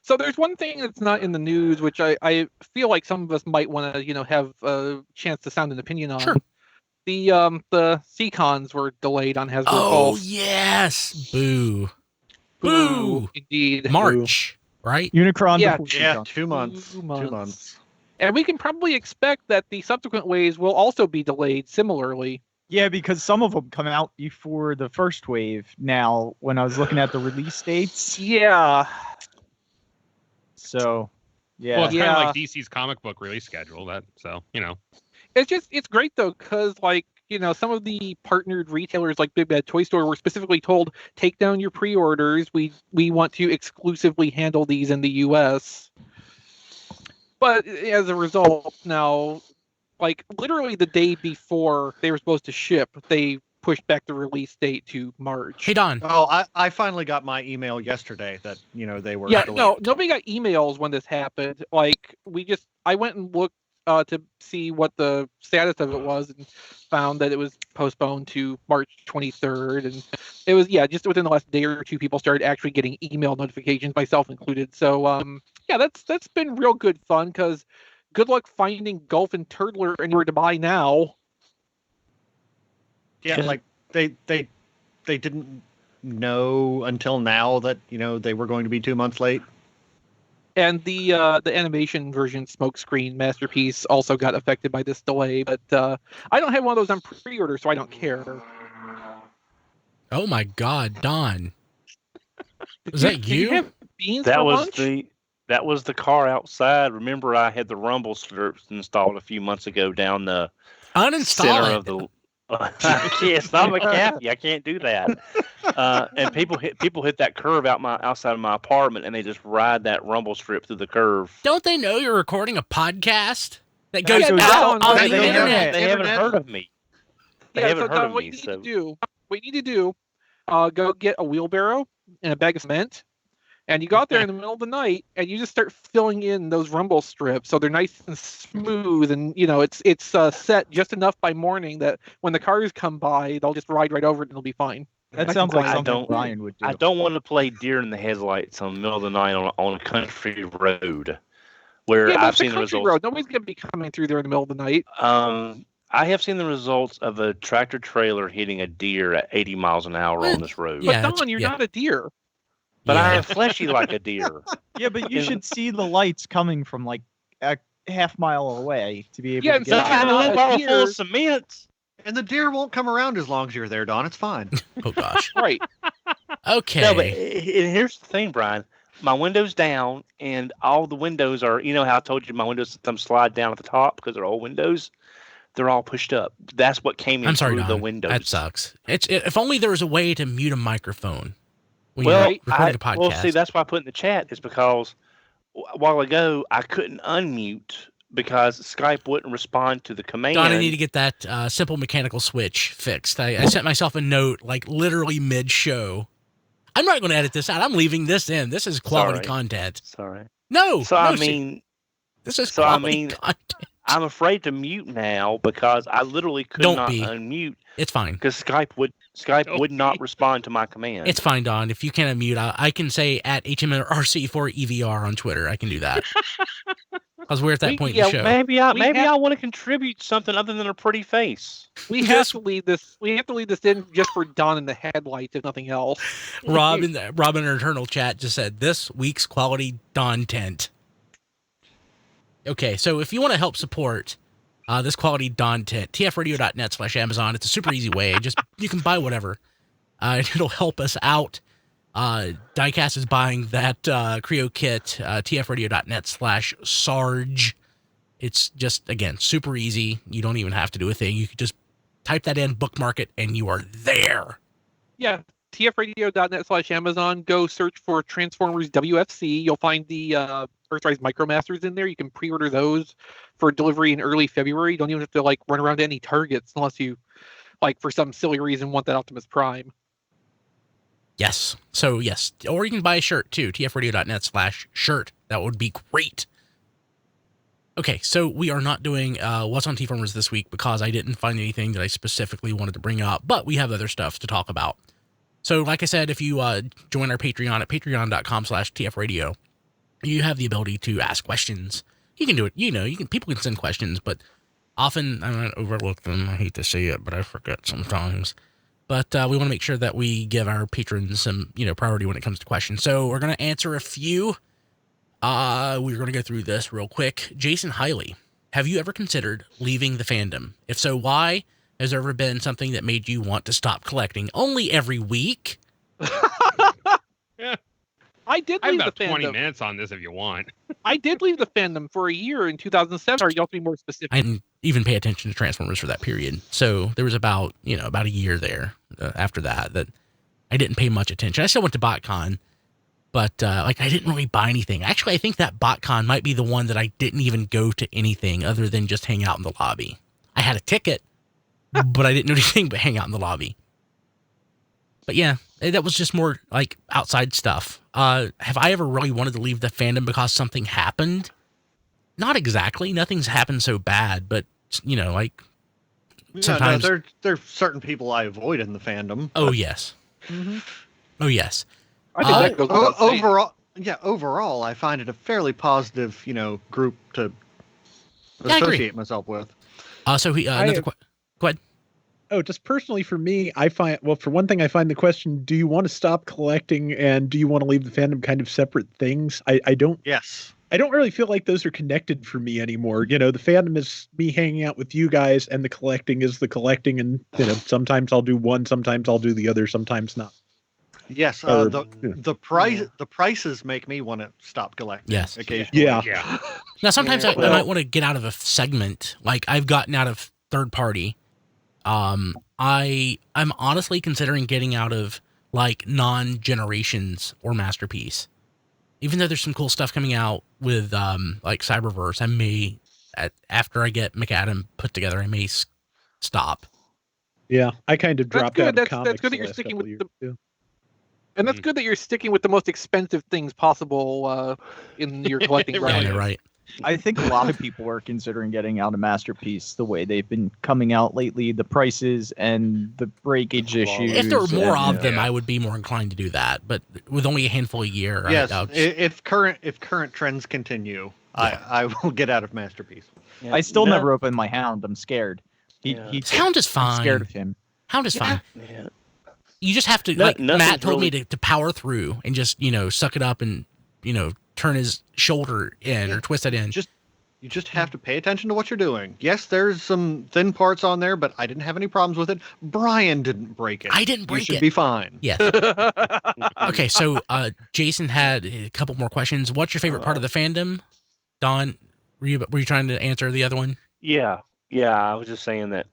So there's one thing that's not in the news, which I feel like some of us might want to have a chance to sound an opinion on. Sure. The Seacons were delayed on Hasbro Oh Pulse. yes. Boo. Boo. Indeed. March, right? Unicron. Yeah. before Yeah, Seacon. 2 months. 2 2 months. months. And we can probably expect that the subsequent waves will also be delayed similarly. Yeah, because some of them come out before the first wave. Now, when I was looking at the release dates, Yeah. so yeah, Well, it's kind of Yeah. like DC's comic book release schedule. It's great though, because some of the partnered retailers like Big Bad Toy Store were specifically told, take down your pre-orders. We want to exclusively handle these in the US. But as a result, now, like literally the day before they were supposed to ship, they pushed back the release date to March. Hey Don. Oh, I finally got my email yesterday that they were. Yeah, delayed. no, nobody got emails when this happened. Like I went and looked to see what the status of it was and found that it was postponed to March 23rd. And it was, just within the last day or two, people started actually getting email notifications, myself included. So, that's been real good fun because good luck finding Gulf and Turtler anywhere to buy now. Yeah, like they didn't know until now that they were going to be 2 months late. And the animation version Smokescreen Masterpiece also got affected by this delay, but I don't have one of those on pre-order, so I don't care. Oh my God, Don. Was that Did you you? have beans That for was lunch? that was the car outside. Remember, I had the rumble strips installed a few months ago down the center Uninstall of it. the. It's not McAfee. I can't do that. And people hit that curve outside of my apartment, and they just ride that rumble strip through the curve. Don't they know you're recording a podcast that goes Yeah, out no, on they the don't. internet? They haven't heard of me. They haven't heard of what me. you need So to do, go get a wheelbarrow and a bag of cement, and you go out there in the middle of the night, and you just start filling in those rumble strips so they're nice and smooth, and it's set just enough by morning that when the cars come by, they'll just ride right over it and it'll be fine. that sounds like I something don't- Brian would do. I don't want to play deer in the headlights in the middle of the night on a country road where Yeah, but I've it's a seen the country results. road. Nobody's gonna be coming through there in the middle of the night. I have seen the results of a tractor trailer hitting a deer at 80 miles an hour on this road. Yeah, But Don, you're yeah. not a deer. But Yeah. I am fleshy like a deer. Yeah, but you should see the lights coming from like a half mile away to be able Yeah, to and get so Look out. at a not little a bottle full deer. of cement. And the deer won't come around as long as you're there, Don. It's fine. Oh gosh. Right. Okay. No, but and here's the thing, Brian. My window's down, and all the windows are. You know how I told you my windows sometimes slide down at the top because they're old windows. They're all pushed up. That's what came in I'm sorry, through the Don. windows. That sucks. If only there was a way to mute a microphone when Well, you're recording a podcast. well, see, that's why I put in the chat is because a while ago I couldn't unmute because Skype wouldn't respond to the command. Don, I need to get that simple mechanical switch fixed. I sent myself a note like literally mid-show. I'm not going to edit this out. I'm leaving this in. This is quality Sorry. content. Sorry. No. So no, I mean, this is so I quality mean- content. I'm afraid to mute now because I literally could Don't not be. unmute It's fine. because Skype would not respond to my command. It's fine, Don. If you can't unmute, I can say at HMRC4EVR on Twitter. I can do that. Because we're at that point in the show. Maybe We have- I want to contribute something other than a pretty face. We have to leave this. We have to leave this in just for Don in the headlights, if nothing else. Rob in our internal chat just said this week's quality Don tent. Okay, so if you want to help support this quality Don tent, tfradio.net/Amazon. It's a super easy way. You can buy whatever. It'll help us out. Diecast is buying that Creo kit, tfradio.net/Sarge. It's just, again, super easy. You don't even have to do a thing. You could just type that in, bookmark it, and you are there. Yeah, tfradio.net/Amazon. Go search for Transformers WFC. You'll find the Earthrise Micromasters in there. You can pre-order those for delivery in early February. You don't even have to run around to any Targets unless you, for some silly reason, want that Optimus Prime. Yes. So, yes. Or you can buy a shirt, too. tfradio.net/shirt. That would be great. Okay, so we are not doing What's on T-Formers this week because I didn't find anything that I specifically wanted to bring up, but we have other stuff to talk about. So, like I said, if you join our Patreon at patreon.com/tfradio, you have the ability to ask questions. You can do it. People can send questions, but often I might overlook them. I hate to say it, but I forget sometimes. But we want to make sure that we give our patrons some, priority when it comes to questions. So we're going to answer a few. We're going to go through this real quick. Jason Hiley, have you ever considered leaving the fandom? If so, why? Has there ever been something that made you want to stop collecting only every week? Yeah. I did I have leave about the 20 fandom. minutes on this if you want. I did leave the fandom for a year in 2007. Sorry, you have to be more specific. I didn't even pay attention to Transformers for that period. So there was about a year there after that I didn't pay much attention. I still went to BotCon, but I didn't really buy anything. Actually, I think that BotCon might be the one that I didn't even go to anything other than just hang out in the lobby. I had a ticket, but I didn't do anything but hang out in the lobby. But yeah, that was just more outside stuff. Have I ever really wanted to leave the fandom because something happened? Not exactly. Nothing's happened so bad, but sometimes there's certain people I avoid in the fandom. Oh yes. Mm-hmm. Oh yes. I think that goes without saying. Overall, I find it a fairly positive, group to Yeah, I agree. associate myself with. So go ahead. Oh, just personally for me, I find, for one thing, I find the question, do you want to stop collecting and do you want to leave the fandom kind of separate things? I don't. Yes. I don't really feel like those are connected for me anymore. The fandom is me hanging out with you guys and the collecting is the collecting. And, sometimes I'll do one, sometimes I'll do the other, sometimes not. Yes. The prices make me want to stop collecting. Yes. Occasionally. Yeah. Now, sometimes I might want to get out of a segment. I've gotten out of third party. I'm honestly considering getting out of non-generations or Masterpiece. Even though there's some cool stuff coming out with Cyberverse, I may after I get McAdam put together, I may stop. Yeah, I kind of dropped out of comics. That's good that you're sticking with and that's good that you're sticking with the most expensive things possible in your collecting. Right. Yeah, right. I think a lot of people are considering getting out of Masterpiece the way they've been coming out lately. The prices and the breakage issues. If there were more of them, I would be more inclined to do that. But with only a handful a year, yes. If current trends continue, yeah. I will get out of Masterpiece. Yeah. I still never open my Hound. I'm scared. Hound is fine. I'm scared of him. Hound is fine. Yeah. You just have to Matt told me to power through and just suck it up and turn his shoulder in or twist it in. You just have to pay attention to what you're doing. Yes, there's some thin parts on there, but I didn't have any problems with it. Brian didn't break it. I didn't break it. You should be fine. Yes. Okay, so Jason had a couple more questions. What's your favorite part of the fandom? Don, were you trying to answer the other one? Yeah. I was just saying that,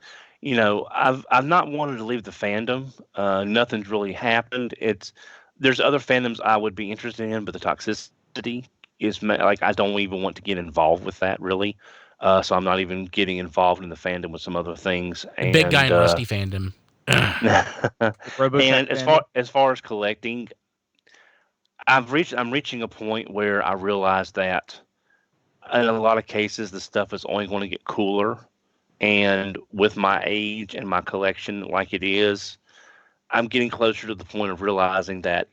I've not wanted to leave the fandom. Nothing's really happened. There's other fandoms I would be interested in, but the toxicity is I don't even want to get involved with that really. So I'm not even getting involved in the fandom with some other things. And, big guy in Rusty fandom. And as far as collecting, I'm reaching a point where I realize that in a lot of cases the stuff is only going to get cooler. And with my age and my collection like it is, I'm getting closer to the point of realizing that,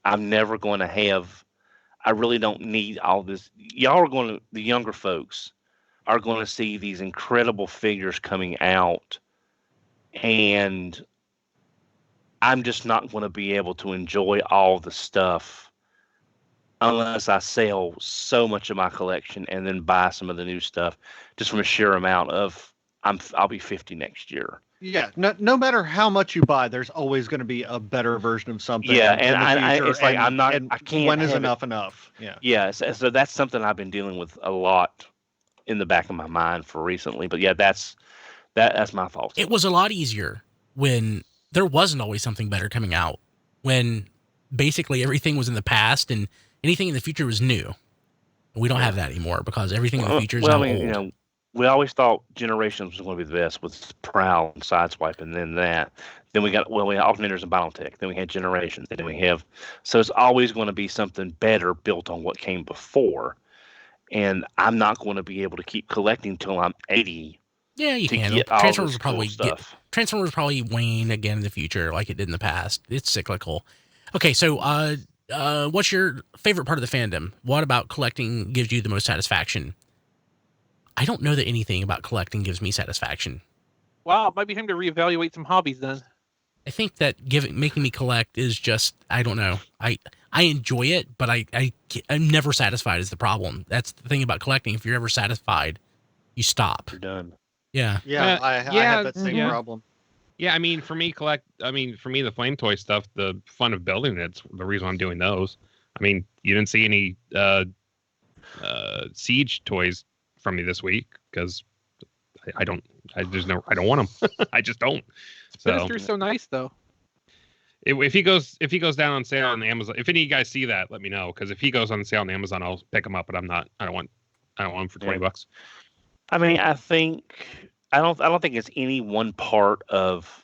I'm never going to have, I really don't need all this. The younger folks are going to see these incredible figures coming out. And I'm just not going to be able to enjoy all the stuff unless I sell so much of my collection and then buy some of the new stuff just from a sheer amount of, I'll be 50 next year. Yeah, no matter how much you buy, there's always going to be a better version of something. Yeah, and it's like I can't. When is enough? Yeah. Yeah, so that's something I've been dealing with a lot in the back of my mind for recently. But yeah, that's That's my fault. It was a lot easier when there wasn't always something better coming out. When basically everything was in the past and anything in the future was new. We don't have that anymore because everything in the future is now old. You know, we always thought Generations was going to be the best with Prowl and Sideswipe, and then that. Then we had Alternators and Battletech. Then we had Generations. Then we have. So it's always going to be something better built on what came before. And I'm not going to be able to keep collecting till I'm 80. Yeah, you can. Transformers will probably wane again in the future like it did in the past. It's cyclical. Okay, so what's your favorite part of the fandom? What about collecting gives you the most satisfaction? I don't know that anything about collecting gives me satisfaction. Wow, it might be time to reevaluate some hobbies then. I think that making me collect is just, I don't know. I enjoy it, but I'm never satisfied is the problem. That's the thing about collecting. If you're ever satisfied, you stop. You're done. Yeah. Yeah, I have that same problem. Yeah, I mean, for me, the flame toy stuff, the fun of building it's the reason I'm doing those. I mean, you didn't see any Siege toys from me this week because I don't want them. I just don't. So Minister's so nice though. If he goes down on sale on Amazon, if any of you guys see that, let me know, because if he goes on sale on Amazon, I'll pick him up. But I don't want him for $20. I mean, I don't think it's any one part of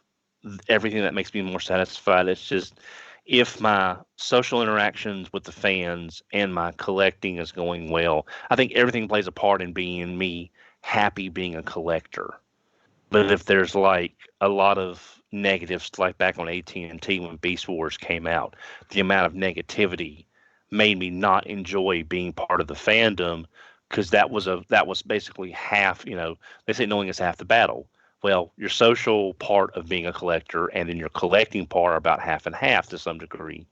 everything that makes me more satisfied. It's just if my social interactions with the fans and my collecting is going well, I think everything plays a part in being me happy being a collector. But if there's like a lot of negatives, like back on AT&T when Beast Wars came out, the amount of negativity made me not enjoy being part of the fandom, because that was basically half. You know, they say knowing is half the battle. Well, your social part of being a collector and then your collecting part are about half and half to some degree.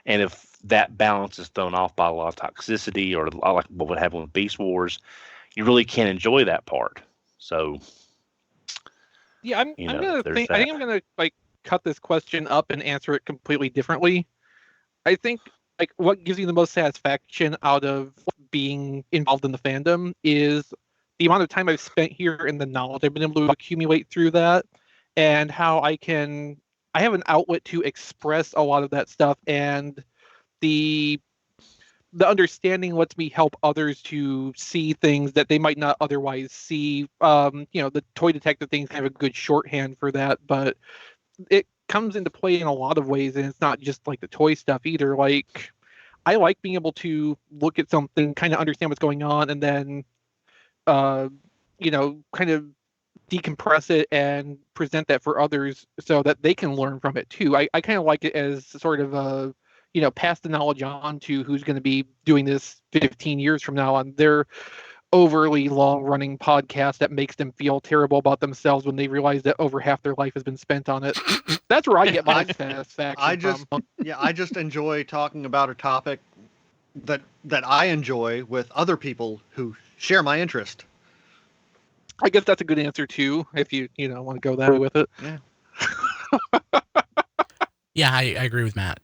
And if that balance is thrown off by a lot of toxicity or like what would happen with Beast Wars, you really can't enjoy that part. So, yeah, I think I'm gonna like cut this question up and answer it completely differently. I think like what gives you the most satisfaction out of being involved in the fandom is the amount of time I've spent here and the knowledge I've been able to accumulate through that, and how I have an outlet to express a lot of that stuff, and the understanding lets me help others to see things that they might not otherwise see. The toy detective things have a good shorthand for that, but it comes into play in a lot of ways, and it's not just like the toy stuff either. Like, I like being able to look at something, kind of understand what's going on, and then kind of decompress it and present that for others so that they can learn from it too. I kind of like it as sort of a, pass the knowledge on to who's going to be doing this 15 years from now on their overly long running podcast that makes them feel terrible about themselves when they realize that over half their life has been spent on it. That's where I get my satisfaction from. I just enjoy talking about a topic that I enjoy with other people who share my interest. I guess that's a good answer too, if you want to go that way with it. Yeah. Yeah, I agree with Matt.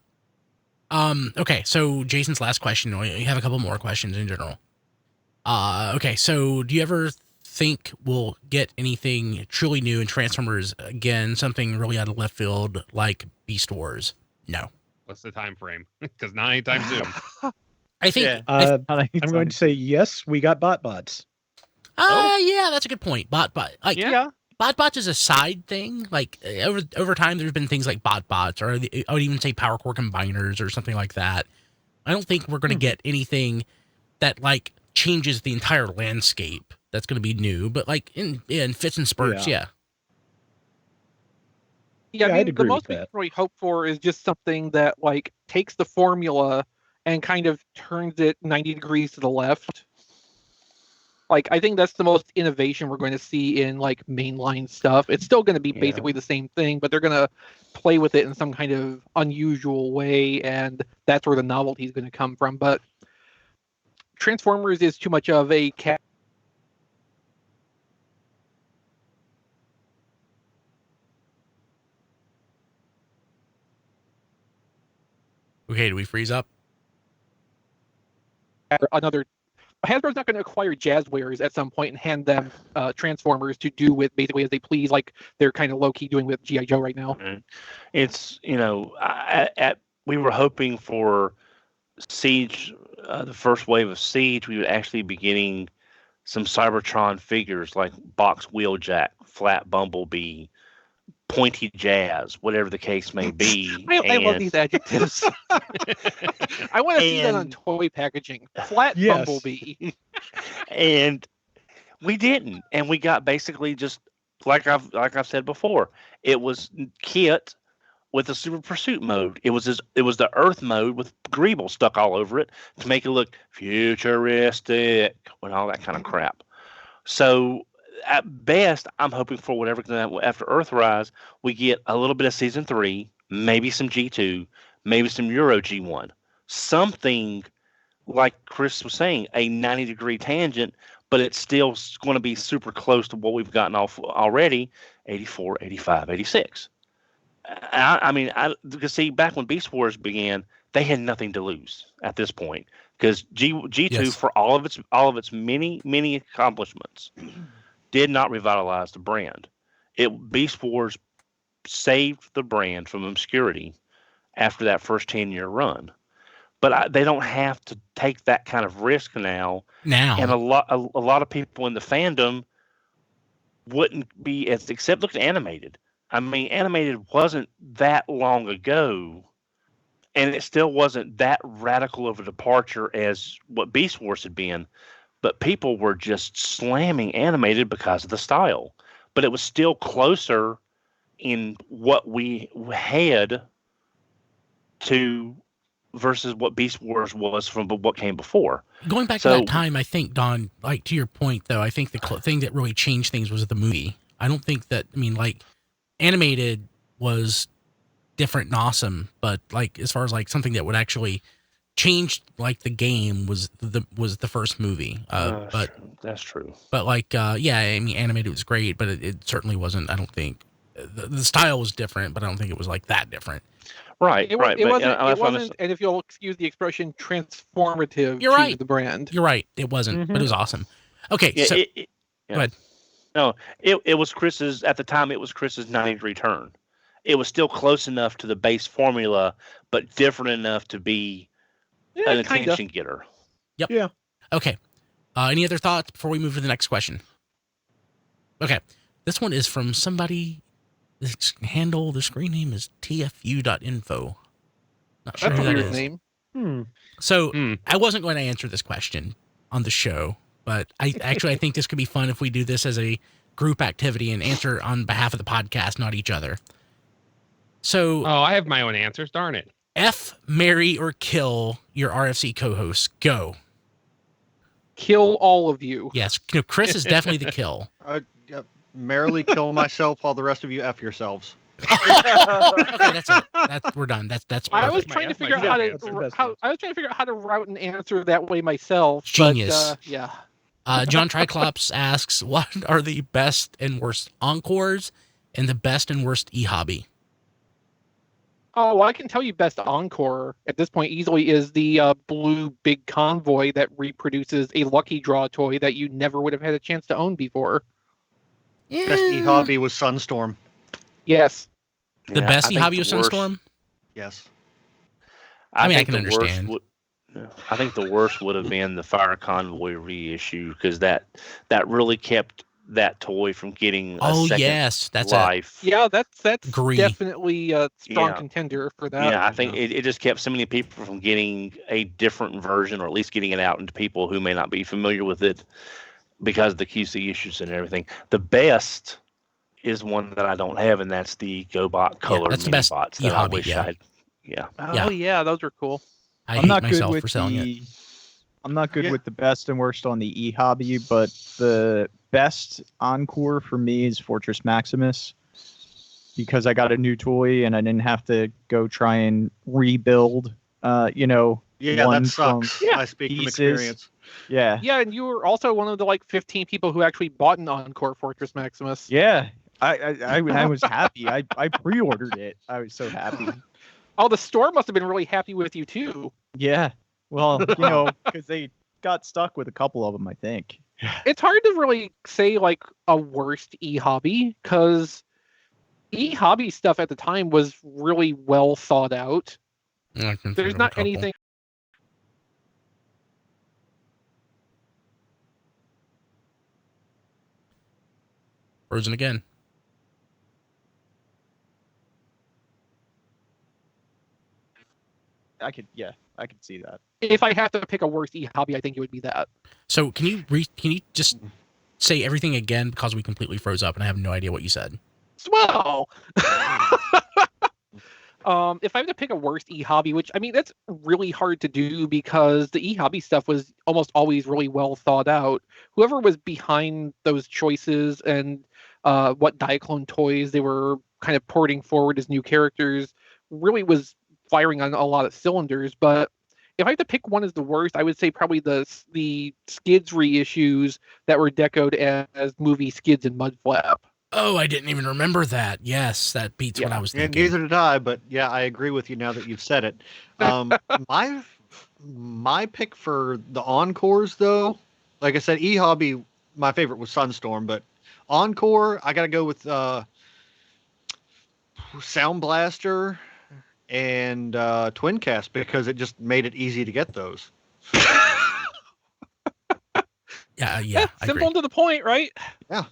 Okay, so Jason's last question. We have a couple more questions in general. Okay, so do you ever think we'll get anything truly new in Transformers again? Something really out of left field like Beast Wars? No. What's the time frame? Because not anytime soon. I think I'm going to say yes. We got BotBots. Yeah, that's a good point. Yeah. BotBots is a side thing. Like over time, there's been things like BotBots, or I would even say Power Core Combiners or something like that. I don't think we're going to get anything that like changes the entire landscape. That's going to be new, but like in fits and spurts, yeah. Yeah, I mean, the most we can really hope for is just something that like takes the formula and kind of turns it 90 degrees to the left. Like, I think that's the most innovation we're going to see in like mainline stuff. It's still going to be basically the same thing, but they're going to play with it in some kind of unusual way, and that's where the novelty is going to come from. But Transformers is too much of a cat. Okay, do we freeze up? Another Hasbro's not going to acquire Jazzwares at some point and hand them Transformers to do with basically as they please, like they're kind of low key doing with G.I. Joe right now. It's we were hoping for Siege, the first wave of Siege, we would actually be getting some Cybertron figures like Box Wheeljack, Flat Bumblebee, Pointy Jazz, whatever the case may be. I love these adjectives. I want to see that on toy packaging. Flat Bumblebee. And we didn't. And we got basically just like I've said before, it was Kit with a Super Pursuit mode. It was the Earth mode with Greeble stuck all over it to make it look futuristic and all that kind of crap. So at best, I'm hoping for whatever after Earthrise, we get a little bit of Season 3, maybe some G2, maybe some Euro G1. Something like Chris was saying, a 90-degree tangent, but it's still going to be super close to what we've gotten off already, 84, 85, 86. Because see, back when Beast Wars began, they had nothing to lose at this point because G2 for all of its many accomplishments did not revitalize the brand. Beast Wars saved the brand from obscurity after that first 10-year run, but they don't have to take that kind of risk now. And a lot of people in the fandom wouldn't be except look at animated. I mean, animated wasn't that long ago, and it still wasn't that radical of a departure as what Beast Wars had been, but people were just slamming animated because of the style. But it was still closer in what we had to versus what Beast Wars was from what came before. Going back to that time, I think, Don, like to your point, though, I think the thing that really changed things was the movie. I don't think that, animated was different and awesome, but like as far as like something that would actually change like the game was the first movie. But that's true. But animated was great, but it certainly wasn't. I don't think the style was different, but I don't think it was like that different. Right. It wasn't. And if you'll excuse the expression, transformative to the brand. You're right. It wasn't, but it was awesome. Okay, go ahead. No, it was Chris's, at the time, it was Chris's 90-degree turn. It was still close enough to the base formula, but different enough to be an attention getter. Yep. Yeah. Okay. Any other thoughts before we move to the next question? Okay. This one is from somebody, the screen name is tfu.info. Not sure who that is. Name. So I wasn't going to answer this question on the show, but I think this could be fun if we do this as a group activity and answer on behalf of the podcast, not each other. So, I have my own answers. Darn it. F, marry, or kill your RFC co-hosts. Go. Kill all of you. Yes, Chris is definitely the kill. Merrily kill myself while the rest of you F yourselves. Okay, that's it. We're done. That's perfect. I was trying to figure out how to route an answer that way myself. Genius. But, yeah. John Triclops asks, what are the best and worst Encores and the best and worst e-hobby? Oh, well, I can tell you best Encore at this point easily is the blue big convoy that reproduces a Lucky Draw toy that you never would have had a chance to own before. Yeah. Best e-hobby was Sunstorm. Yes. The best e-hobby was Sunstorm? Yes. I can understand. I think the worst would have been the Fire Convoy reissue because that really kept that toy from getting a second life. Yeah, that's definitely a strong contender for that. Yeah, I think it just kept so many people from getting a different version, or at least getting it out into people who may not be familiar with it because of the QC issues and everything. The best is one that I don't have, and that's the GoBot color mini bots that I wish I had. Yeah. Oh yeah, those are cool. I'm not myself for selling it. I'm not good with the best and worst on the e-hobby, but the best Encore for me is Fortress Maximus because I got a new toy and I didn't have to go try and rebuild. Yeah, that sucks. I speak from experience. Yeah. Yeah, and you were also one of the 15 people who actually bought an Encore Fortress Maximus. Yeah, I was happy. I pre-ordered it. I was so happy. Oh, the store must have been really happy with you too. Yeah. Well, because they got stuck with a couple of them, I think. It's hard to really say like a worst e-hobby because e-hobby stuff at the time was really well thought out. There's not anything. Frozen again. I could see that. If I have to pick a worst e-hobby, I think it would be that. So can you just say everything again because we completely froze up and I have no idea what you said? Swell. If I have to pick a worst e-hobby, which I mean that's really hard to do because the e-hobby stuff was almost always really well thought out. Whoever was behind those choices and what Diaclone toys they were kind of porting forward as new characters really was firing on a lot of cylinders. But if I had to pick one as the worst, I would say probably the Skids reissues that were decoed as movie Skids and Mudflap. Oh, I didn't even remember that. Yes, that beats what I was thinking. Neither did I, but yeah, I agree with you now that you've said it. My pick for the Encores, though, like I said, e-hobby, my favorite was Sunstorm, but Encore, I got to go with Sound Blaster and Twincast because it just made it easy to get those. Yeah, simple and to the point, right? Yeah.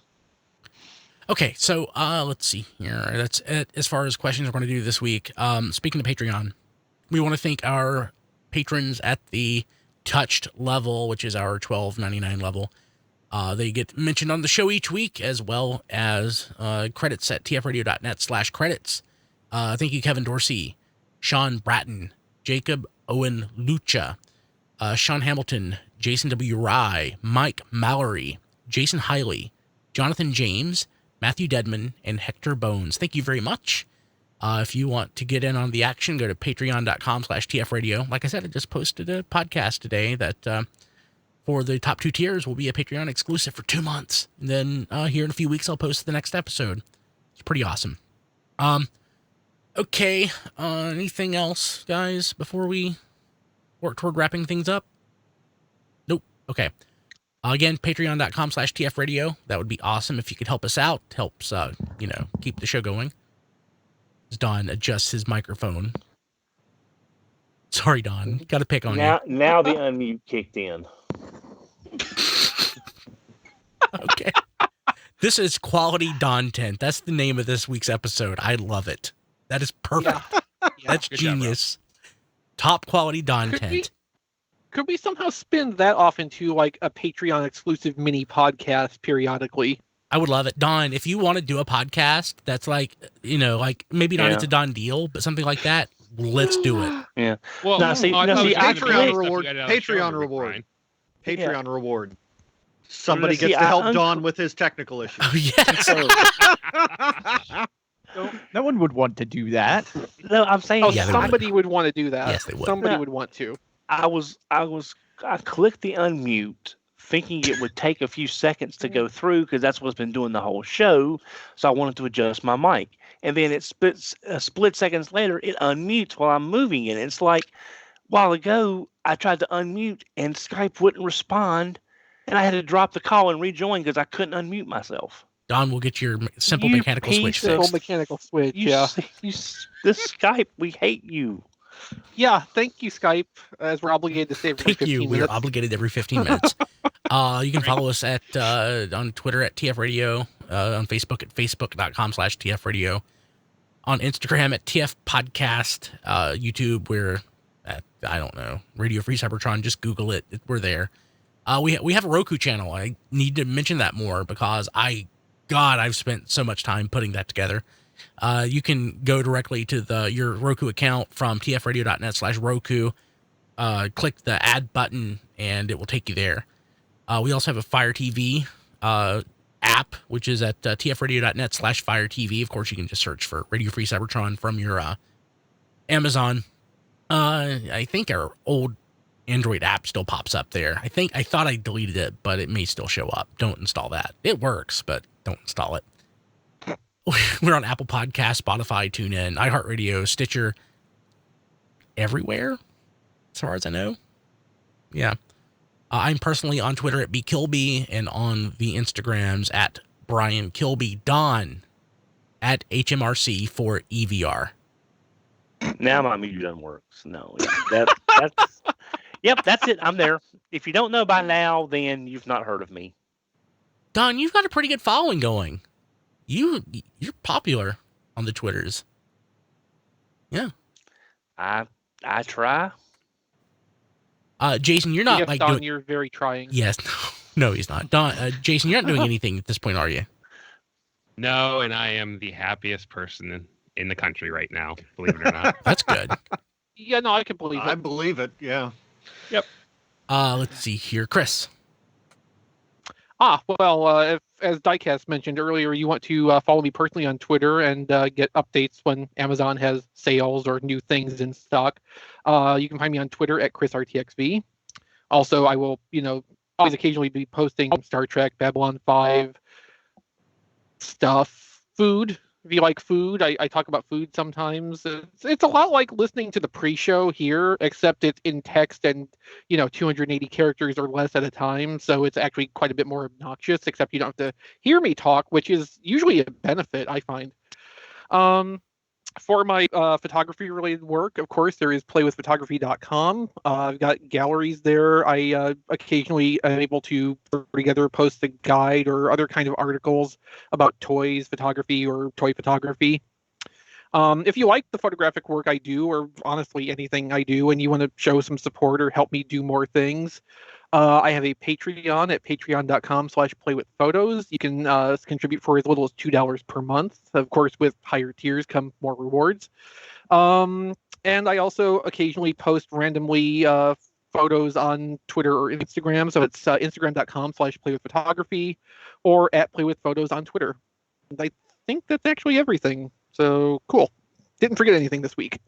Okay, so let's see here. That's it as far as questions we're going to do this week. Speaking of Patreon, we want to thank our patrons at the touched level, which is our $12.99 level. They get mentioned on the show each week, as well as credits at tfradio.net/credits. Thank you, Kevin Dorsey, Sean Bratton, Jacob Owen Lucha, Sean Hamilton, Jason W. Rye, Mike Mallory, Jason Hiley, Jonathan James, Matthew Dedman, and Hector Bones. Thank you very much. If you want to get in on the action, go to patreon.com/tfradio. Like I said, I just posted a podcast today that for the top 2 tiers will be a Patreon exclusive for 2 months. And then here in a few weeks, I'll post the next episode. It's pretty awesome. Okay. Anything else, guys, before we work toward wrapping things up? Nope. Okay. Again, patreon.com/tfradio. That would be awesome if you could help us out. Helps, keep the show going. As Don adjusts his microphone. Sorry, Don. Got to pick on you. Now the unmute kicked in. Okay. This is Quality Don-tent. That's the name of this week's episode. I love it. That is perfect. Yeah. That's genius. Top quality Don-tent. Could we somehow spin that off into like a Patreon exclusive mini podcast periodically? I would love it. Don, if you want to do a podcast that's like, maybe not it's a Don deal, but something like that, let's do it. Yeah. Well, Patreon reward. Patreon reward. Patreon reward. Somebody gets to help Don with his technical issues. Oh, yes. No one would want to do that. No, I'm saying somebody would want to do that. Yes, they would. Somebody would want to. I clicked the unmute thinking it would take a few seconds to go through because that's what's been doing the whole show. So I wanted to adjust my mic. And then it split seconds later, it unmutes while I'm moving it. It's like, a while ago, I tried to unmute and Skype wouldn't respond. And I had to drop the call and rejoin because I couldn't unmute myself. Don will get your simple mechanical switch fixed. Simple mechanical switch, This Skype, we hate you. Yeah, thank you, Skype, as we're obligated to say every 15 minutes. We are obligated every 15 minutes. You can follow us on Twitter at TF on Facebook at facebook.com/TF on Instagram at TF Podcast, YouTube, we're at, I don't know, Radio Free Cybertron, just Google it. We're there. We have a Roku channel. I need to mention that more because I've spent so much time putting that together. You can go directly to your Roku account from tfradio.net/Roku, click the add button, and it will take you there. We also have a Fire TV app, which is at tfradio.net/Fire TV. Of course, you can just search for Radio Free Cybertron from your Amazon. I think our old Android app still pops up there. I thought I deleted it, but it may still show up. Don't install that. It works, but don't install it. We're on Apple Podcasts, Spotify, TuneIn, iHeartRadio, Stitcher, everywhere, as far as I know. Yeah. I'm personally on Twitter at bkilby and on the Instagrams at Brian Kilby. Don at HMRC for EVR. Now my mute done works. No, that's yep, that's it. I'm there. If you don't know by now, then you've not heard of me. Don, you've got a pretty good following going. You're popular on the Twitters. Yeah. I try. Jason, you're not yes, like Don, doing... you're very trying. Yes. No, he's not. Don, Jason, you're not doing anything at this point, are you? No, and I am the happiest person in the country right now, believe it or not. That's good. Yeah, no, I can believe it. I believe it. Yeah. Yep. Let's see here. Chris. Well, as Diecast mentioned earlier, you want to follow me personally on Twitter and get updates when Amazon has sales or new things in stock. You can find me on Twitter at ChrisRTXV. Also, I will, always occasionally be posting Star Trek, Babylon 5 stuff, food. If you like food, I talk about food sometimes. It's a lot like listening to the pre-show here, except it's in text and, 280 characters or less at a time. So it's actually quite a bit more obnoxious, except you don't have to hear me talk, which is usually a benefit, I find. For my photography-related work, of course, there is playwithphotography.com. I've got galleries there. I occasionally am able to put together, post a guide or other kind of articles about toys, photography, or toy photography. If you like the photographic work I do, or honestly anything I do, and you want to show some support or help me do more things, I have a Patreon at patreon.com/playwithphotos. You can contribute for as little as $2 per month. Of course, with higher tiers come more rewards. And I also occasionally post randomly photos on Twitter or Instagram. So it's instagram.com/playwithphotography or at playwithphotos on Twitter. And I think that's actually everything. So cool. Didn't forget anything this week.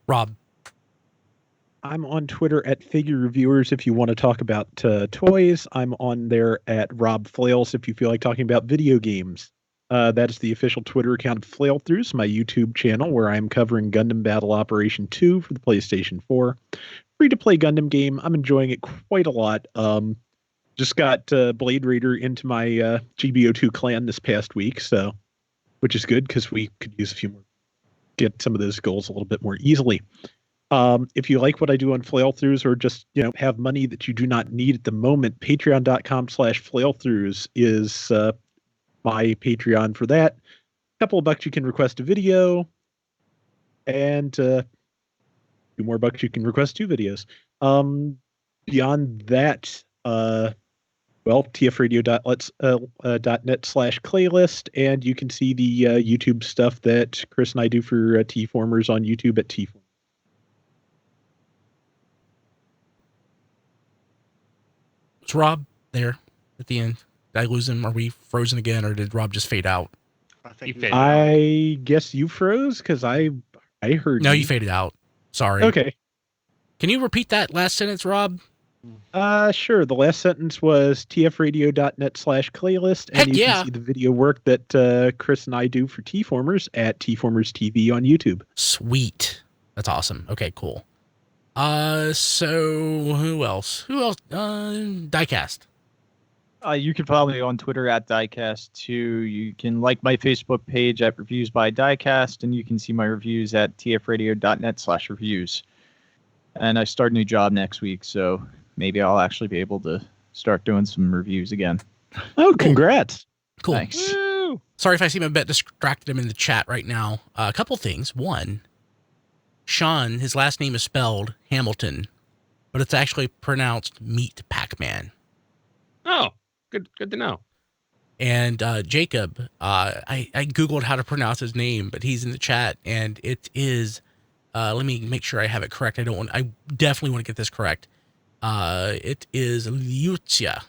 Rob. I'm on Twitter at Figure Reviewers if you want to talk about toys. I'm on there at Rob Flails if you feel like talking about video games. That is the official Twitter account of Flailthroughs, my YouTube channel, where I'm covering Gundam Battle Operation 2 for the PlayStation 4. Free-to-play Gundam game. I'm enjoying it quite a lot. Just got Blade Raider into my GBO2 clan this past week, which is good because we could use a few more, get some of those goals a little bit more easily. If you like what I do on Flailthroughs or just, have money that you do not need at the moment, patreon.com/flailthroughs is my Patreon for that. A couple of bucks you can request a video, and a few more bucks you can request 2 videos. Beyond that, tfradio.net/playlist, and you can see the YouTube stuff that Chris and I do for T-Formers on YouTube at T-Formers. Is Rob there at the end? Did I lose him? Are we frozen again, or did Rob just fade out? I think He faded I guess you froze because I heard. No, you faded out. Sorry. Okay. Can you repeat that last sentence, Rob? Sure. The last sentence was tfradio.net/playlist, and Heck you yeah. can see the video work that Chris and I do for T-Formers at T-Formers TV on YouTube. Sweet. That's awesome. Okay, cool. So who else? Diecast. You can follow me on Twitter at Diecast2. You can like my Facebook page at Reviews by Diecast, and you can see my reviews at tfradio.net/reviews. And I start a new job next week, so maybe I'll actually be able to start doing some reviews again. Oh, congrats. Cool. Thanks. Woo! Sorry if I seem a bit distracted. I'm in the chat right now. A couple things. One, Sean, his last name is spelled Hamilton, but it's actually pronounced Meat Pac-Man. Oh, good to know. And Jacob, I Googled how to pronounce his name, but he's in the chat, and it is, let me make sure I have it correct. I definitely want to get this correct. It is Liutia.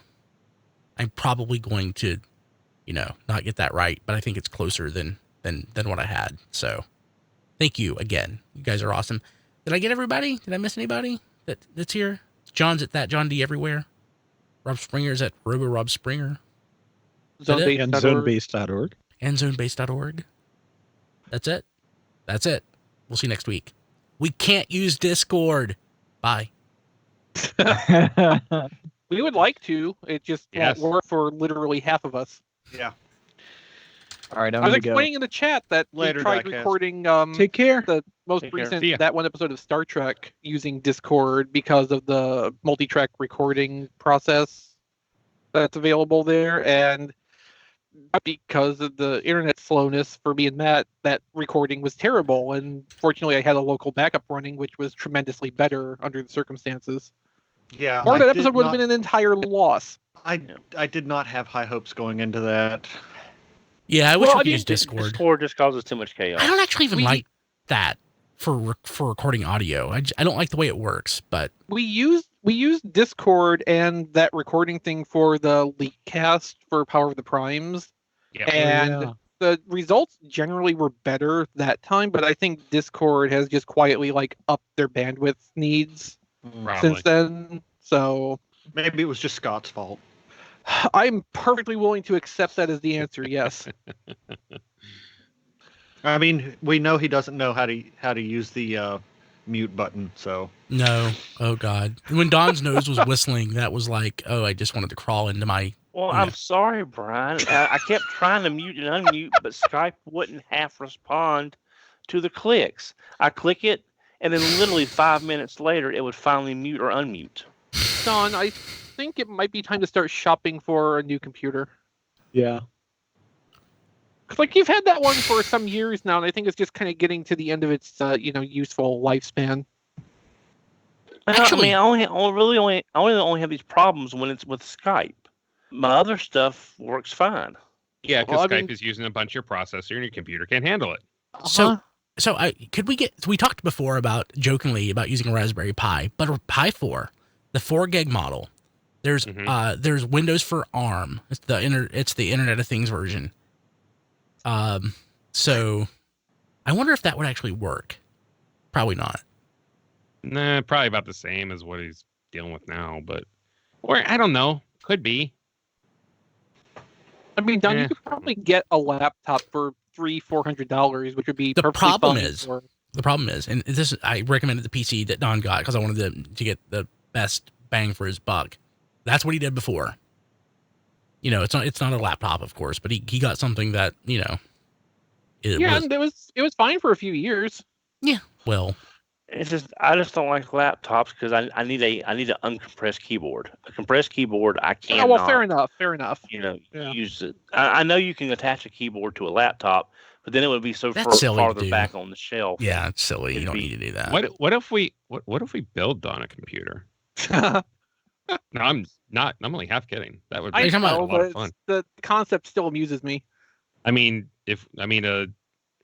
I'm probably going to, not get that right, but I think it's closer than what I had. So thank you again. You guys are awesome. Did I get everybody? Did I miss anybody that's here? John's at that John D everywhere. Rob Springer's at Robo Rob Springer. And zonebase.org. And zonebase.org. That's it. We'll see you next week. We can't use Discord. Bye. We would like to. It just Yes. won't work for literally half of us. Yeah. All right, I'm I was gonna go. explaining in the chat that Later, we tried Diecast. recording Take care. the most Take care. recent See ya. that one episode of Star Trek using Discord because of the multi-track recording process that's available there, and because of the internet slowness for me and Matt, that recording was terrible. And fortunately, I had a local backup running, which was tremendously better under the circumstances. Yeah. Or I that did episode would have not- been an entire loss. I did not have high hopes going into that. Yeah, I wish Well, we I could mean, use Discord. Discord just causes too much chaos. I don't actually even We- like that for recording audio. I don't like the way it works, but We used Discord and that recording thing for the leak cast for Power of the Primes, Yeah. and the results generally were better that time. But I think Discord has just quietly like upped their bandwidth needs Probably. since then. So Maybe it was just Scott's fault. I'm perfectly willing to accept that as the answer. Yes. I mean, we know he doesn't know how to use the mute button, so no. Oh God. When Don's nose was whistling, that was like, oh, I just wanted to crawl into my. Well, Yeah. I'm sorry, Brian. I kept trying to mute and unmute, but Skype wouldn't half respond to the clicks. I click it, and then literally 5 minutes later, it would finally mute or unmute. Don, I think it might be time to start shopping for a new computer. Yeah. 'Cause, like, you've had that one for some years now, and I think it's just kind of getting to the end of its useful lifespan. Actually- I only have these problems when it's with Skype. My other stuff works fine. Yeah, because Well, I Skype mean- is using a bunch of your processor and your computer can't handle it. So we talked before jokingly about using a Raspberry Pi, but a Pi 4, the 4 gig model. There's there's Windows for ARM. It's the Internet of Things version. So I wonder if that would actually work. Probably not. Nah, probably about the same as what he's dealing with now, or I don't know. Could be. I mean, Don, Eh. you could probably get a laptop for $300-400, which would be The perfectly problem fine is- for- The problem is, and this I recommended the PC that Don got because I wanted to get the best bang for his buck. That's what he did before. It's not a laptop, of course, but he got something that it yeah, was, and it was fine for a few years. well. It's just I just don't like laptops because I need an uncompressed keyboard. A compressed keyboard I Oh, cannot. well, fair enough. Yeah. Use it. I know you can attach a keyboard to a laptop, but then it would be so That's silly to farther do. back on the shelf. Yeah, it's silly. You It'd don't be- need to do that. What if we build on a computer? No, I'm not. I'm only half kidding. That would be I You're talking about- know, a lot of but fun. the concept still amuses me. I mean, a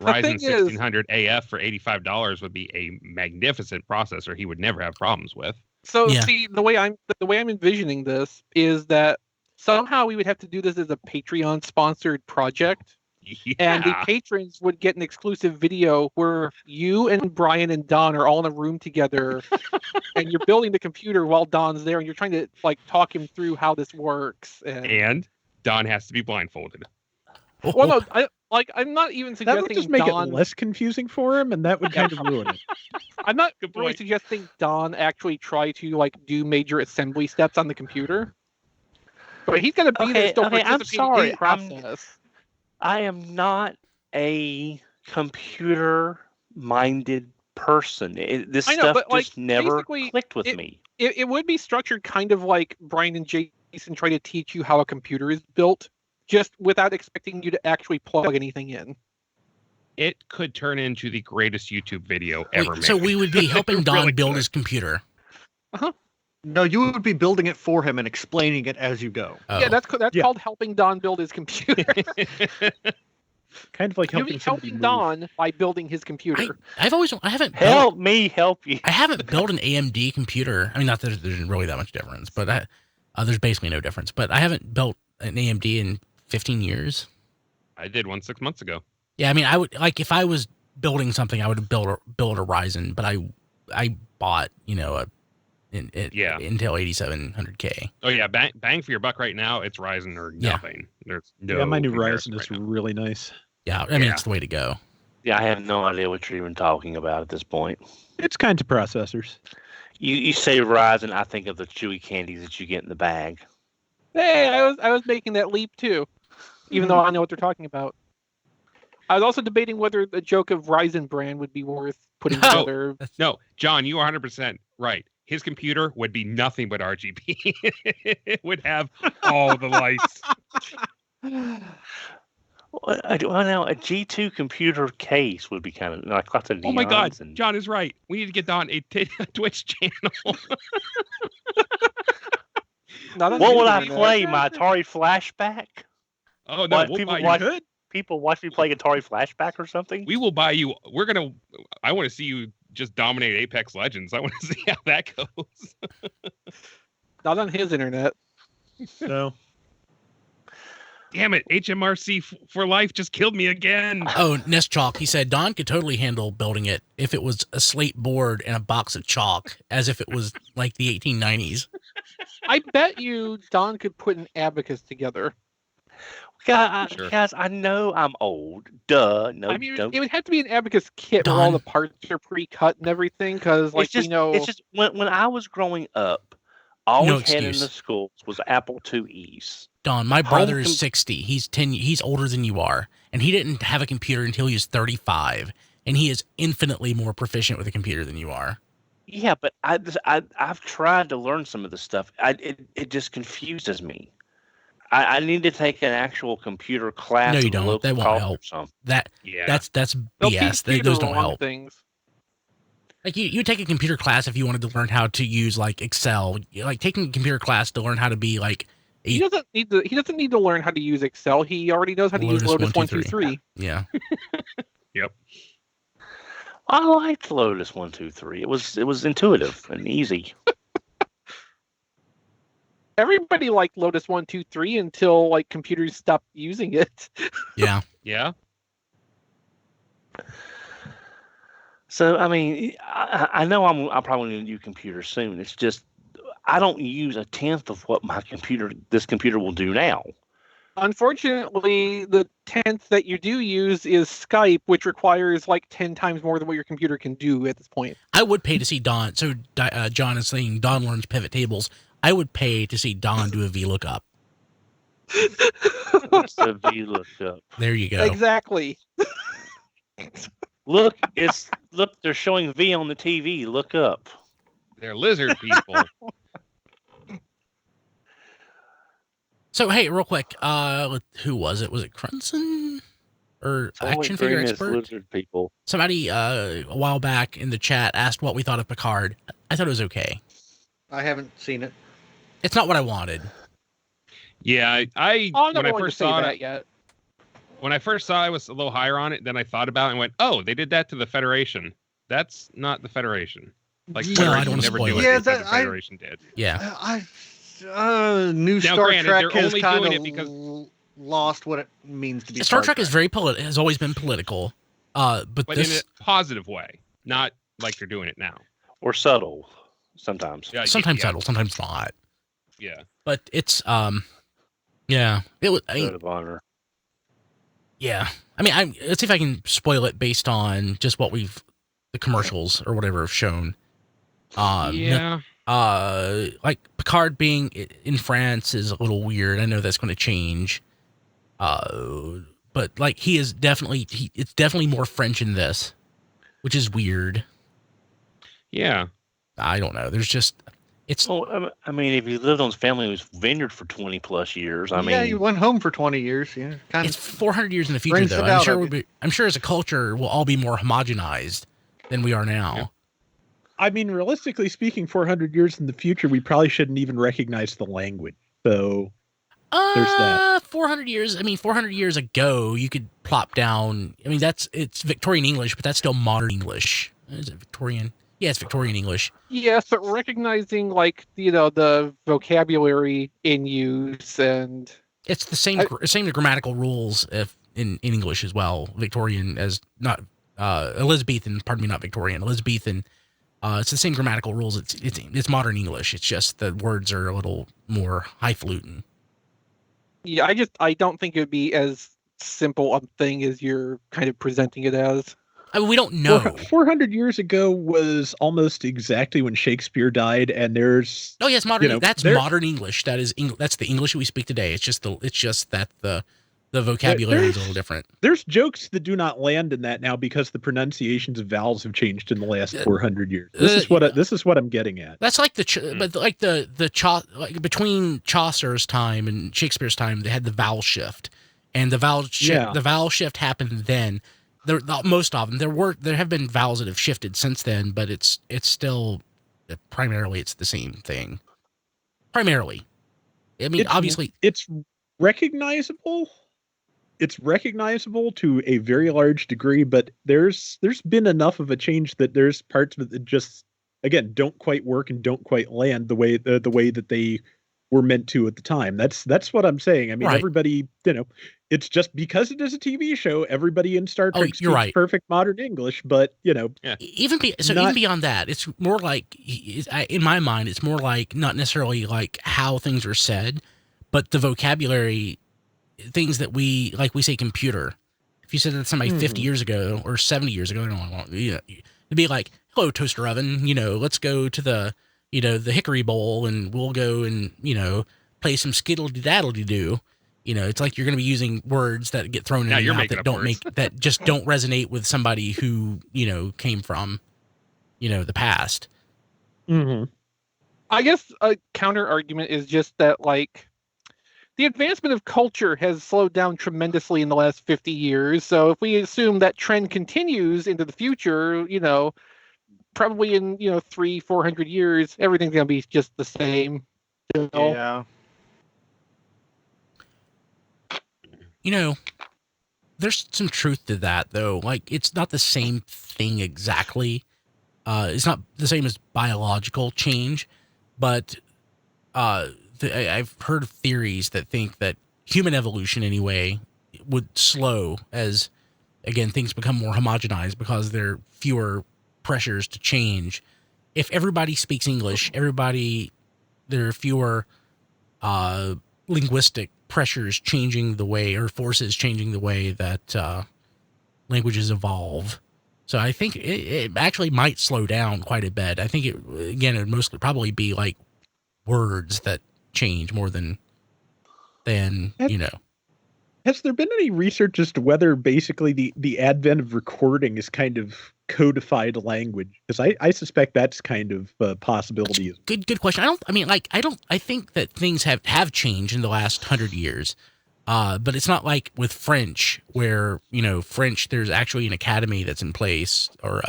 Ryzen thing is- 1600 AF for $85 would be a magnificent processor. He would never have problems with. So Yeah. see, the way I'm envisioning this is that somehow we would have to do this as a Patreon sponsored project, and the Yeah. patrons would get an exclusive video where you and Brian and Don are all in a room together, and you're building the computer while Don's there, and you're trying to like talk him through how this works. And Don has to be blindfolded. Well, no, I'm not even That suggesting would just make Don. it less confusing for him, and that would kind of ruin it. I'm not Good really point. suggesting Don actually try to like do major assembly steps on the computer, but he's gonna be there still Okay, I'm participating sorry, in the process. I am not a computer-minded person. This I know, stuff but, like, just never basically, clicked with it- me. It would be structured kind of like Brian and Jason try to teach you how a computer is built, just without expecting you to actually plug anything in. It could turn into the greatest YouTube video ever made. So we would be helping Don Really build could. his computer. no, you would be building it for him and explaining it as you go. Oh. Yeah, that's Yeah. called helping Don build his computer. Kind of like You'll be helping somebody helping move. Don by building his computer. I haven't built, Help me help you. I haven't built an AMD computer. I mean, not that there's really that much difference, but there's basically no difference. But I haven't built an AMD in 15 years. I did one 6 months ago. Yeah, I mean, I would like if I was building something, I would build a Ryzen, but I bought Intel 8700K. Oh yeah, bang for your buck right now. It's Ryzen or Yeah. nothing. There's no. Yeah, my new comparison Ryzen is right now. really nice. Yeah, I mean, Yeah. it's the way to go. Yeah, I have no idea what you're even talking about at this point. It's kinds of processors. You say Rise, and I think of the chewy candies that you get in the bag. Hey, I was making that leap too, even though I know what they're talking about. I was also debating whether the joke of Ryzen brand would be worth putting together. No, John, you are 100% right. His computer would be nothing but RGB. It would have all the lights. Well, now a G2 computer case would be kind of like lots of neons. Oh my God, John is right. We need to get Don a Twitch channel. What would I play? My Atari Flashback? Oh no, people watch me play Atari Flashback or something? We will buy you. I want to see you just dominate Apex Legends. I want to see how that goes. Not on his internet. No. Damn it, HMRC for life just killed me again. Oh, Nest Chalk, he said Don could totally handle building it if it was a slate board and a box of chalk, as if it was like the 1890s. I bet you Don could put an abacus together. Guys, I know I'm old. Duh. No, I mean, it would have to be an abacus kit where all the parts are pre-cut and everything, because, like, it's just when I was growing up, all we had in the schools was Apple IIe's. Don, my brother is 60. He's older than you are, and he didn't have a computer until he was 35, and he is infinitely more proficient with a computer than you are. Yeah, but I've tried to learn some of the stuff. It just confuses me. I need to take an actual computer class. No, you don't. That won't help. That's BS. Those don't help. Things. Like you take a computer class if you wanted to learn how to use like Excel. Like taking a computer class to learn how to be like. He doesn't need to learn how to use Excel. He already knows how to use Lotus 123. Yeah. Yep. I liked Lotus 123. It was intuitive and easy. Everybody liked Lotus 123 until like computers stopped using it. Yeah. Yeah. So I mean, I know I'm probably going to do computers soon. It's just I don't use a tenth of what this computer will do now. Unfortunately, the 10th that you do use is Skype, which requires like 10 times more than what your computer can do at this point. I would pay to see Don. So John is saying Don learns pivot tables. I would pay to see Don do a VLOOKUP. What's a VLOOKUP? There you go. Exactly. Look, they're showing V on the TV. Look up. They're lizard people. So hey, real quick, who was it? Was it Crunson or Action Figure Expert? Lizard people. Somebody a while back in the chat asked what we thought of Picard. I thought it was okay. I haven't seen it. It's not what I wanted. Yeah, when I first saw it yet. When I first saw it, I was a little higher on it. Then I thought about it and went, "Oh, they did that to the Federation. That's not the Federation. Like, no, I don't want to spoil it. The Federation did. Yeah. New Now, Star granted, Trek they're has only kind doing of it because lost what it means to be Star Trek is very has always been political. But this... in a positive way, not like they're doing it now. Or subtle, sometimes. Yeah, sometimes subtle, sometimes not. Yeah. But it's yeah. It was of honor. Yeah. I mean, let's see if I can spoil it based on just what the commercials or whatever have shown. Yeah. Like Picard being in France is a little weird. I know that's going to change. But like it's definitely more French in this, which is weird. Yeah. I don't know. There's just Well, I mean, if you lived on his family's vineyard for 20 plus years, I mean, you went home for 20 years. Yeah, it's 400 years in the future, though. I'm sure as a culture, we'll all be more homogenized than we are now. Yeah. I mean, realistically speaking, 400 years in the future, we probably shouldn't even recognize the language. So there's that. 400 years. I mean, 400 years ago, you could plop down. I mean, it's Victorian English, but that's still modern English. Is it Victorian? Yeah, it's Victorian English. Yes, but recognizing the vocabulary in use and it's the same grammatical rules in English as well. Victorian as not Elizabethan. Pardon me, not Victorian. Elizabethan. It's the same grammatical rules. It's modern English. It's just the words are a little more highfalutin. Yeah, I don't think it would be as simple a thing as you're kind of presenting it as. I mean, we don't know. 400 years ago was almost exactly when Shakespeare died, and there's yes, modern. That's there, modern English. That's the English we speak today. It's just that the vocabulary is a little different. There's jokes that do not land in that now because the pronunciations of vowels have changed in the last 400 years. This is what I'm getting at. That's like but like like between Chaucer's time and Shakespeare's time, they had the vowel shift, and the vowel shift happened then. Most of them there have been vowels that have shifted since then, but it's still primarily it's the same thing. Primarily, I mean, obviously it's recognizable. It's recognizable to a very large degree, but there's been enough of a change that there's parts of it that just, again, don't quite work and don't quite land the way that they were meant to at the time. That's what I'm saying. I mean, Everybody, it's just because it is a TV show, everybody in Star Trek speaks perfect modern English, but even beyond that, it's more like, in my mind, it's more like not necessarily like how things are said, but the vocabulary. Things that we say computer. If you said that to somebody 50 years ago or 70 years ago, it'd be like, hello, toaster oven, let's go to the hickory bowl and we'll go and, play some skiddle-daddle-doo. It's like you're going to be using words that get thrown in your mouth that just don't resonate with somebody who, came from, the past. Mm-hmm. I guess a counter argument is just that, like, the advancement of culture has slowed down tremendously in the last 50 years. So if we assume that trend continues into the future, probably in, 300-400 years, everything's going to be just the same. Yeah. There's some truth to that, though. Like, it's not the same thing exactly. It's not the same as biological change, but I've heard of theories that think that human evolution, anyway, would slow as, again, things become more homogenized because there are fewer pressures to change. If everybody speaks English, there are fewer linguistic pressures changing the way, or forces changing the way that languages evolve. So I think it actually might slow down quite a bit. I think it would mostly probably be like words that change more than Has there been any research as to whether basically the advent of recording is kind of codified language? Because I suspect that's kind of a possibility. Good question. I think that things have changed in the last 100 years. But it's not like with French, where, French, there's actually an academy that's in place, or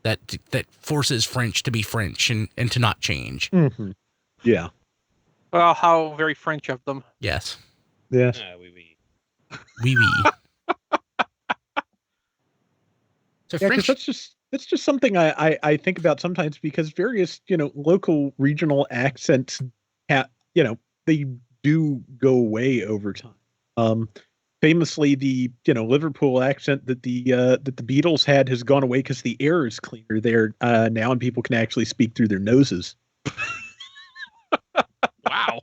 that forces French to be French and to not change. Mm-hmm. Yeah. Well, how very French of them. Yes. Yes. Oui. So yeah, French. That's just something I think about sometimes, because various local regional accents they do go away over time. Famously, the Liverpool accent that the Beatles had has gone away because the air is cleaner there now, and people can actually speak through their noses. Wow.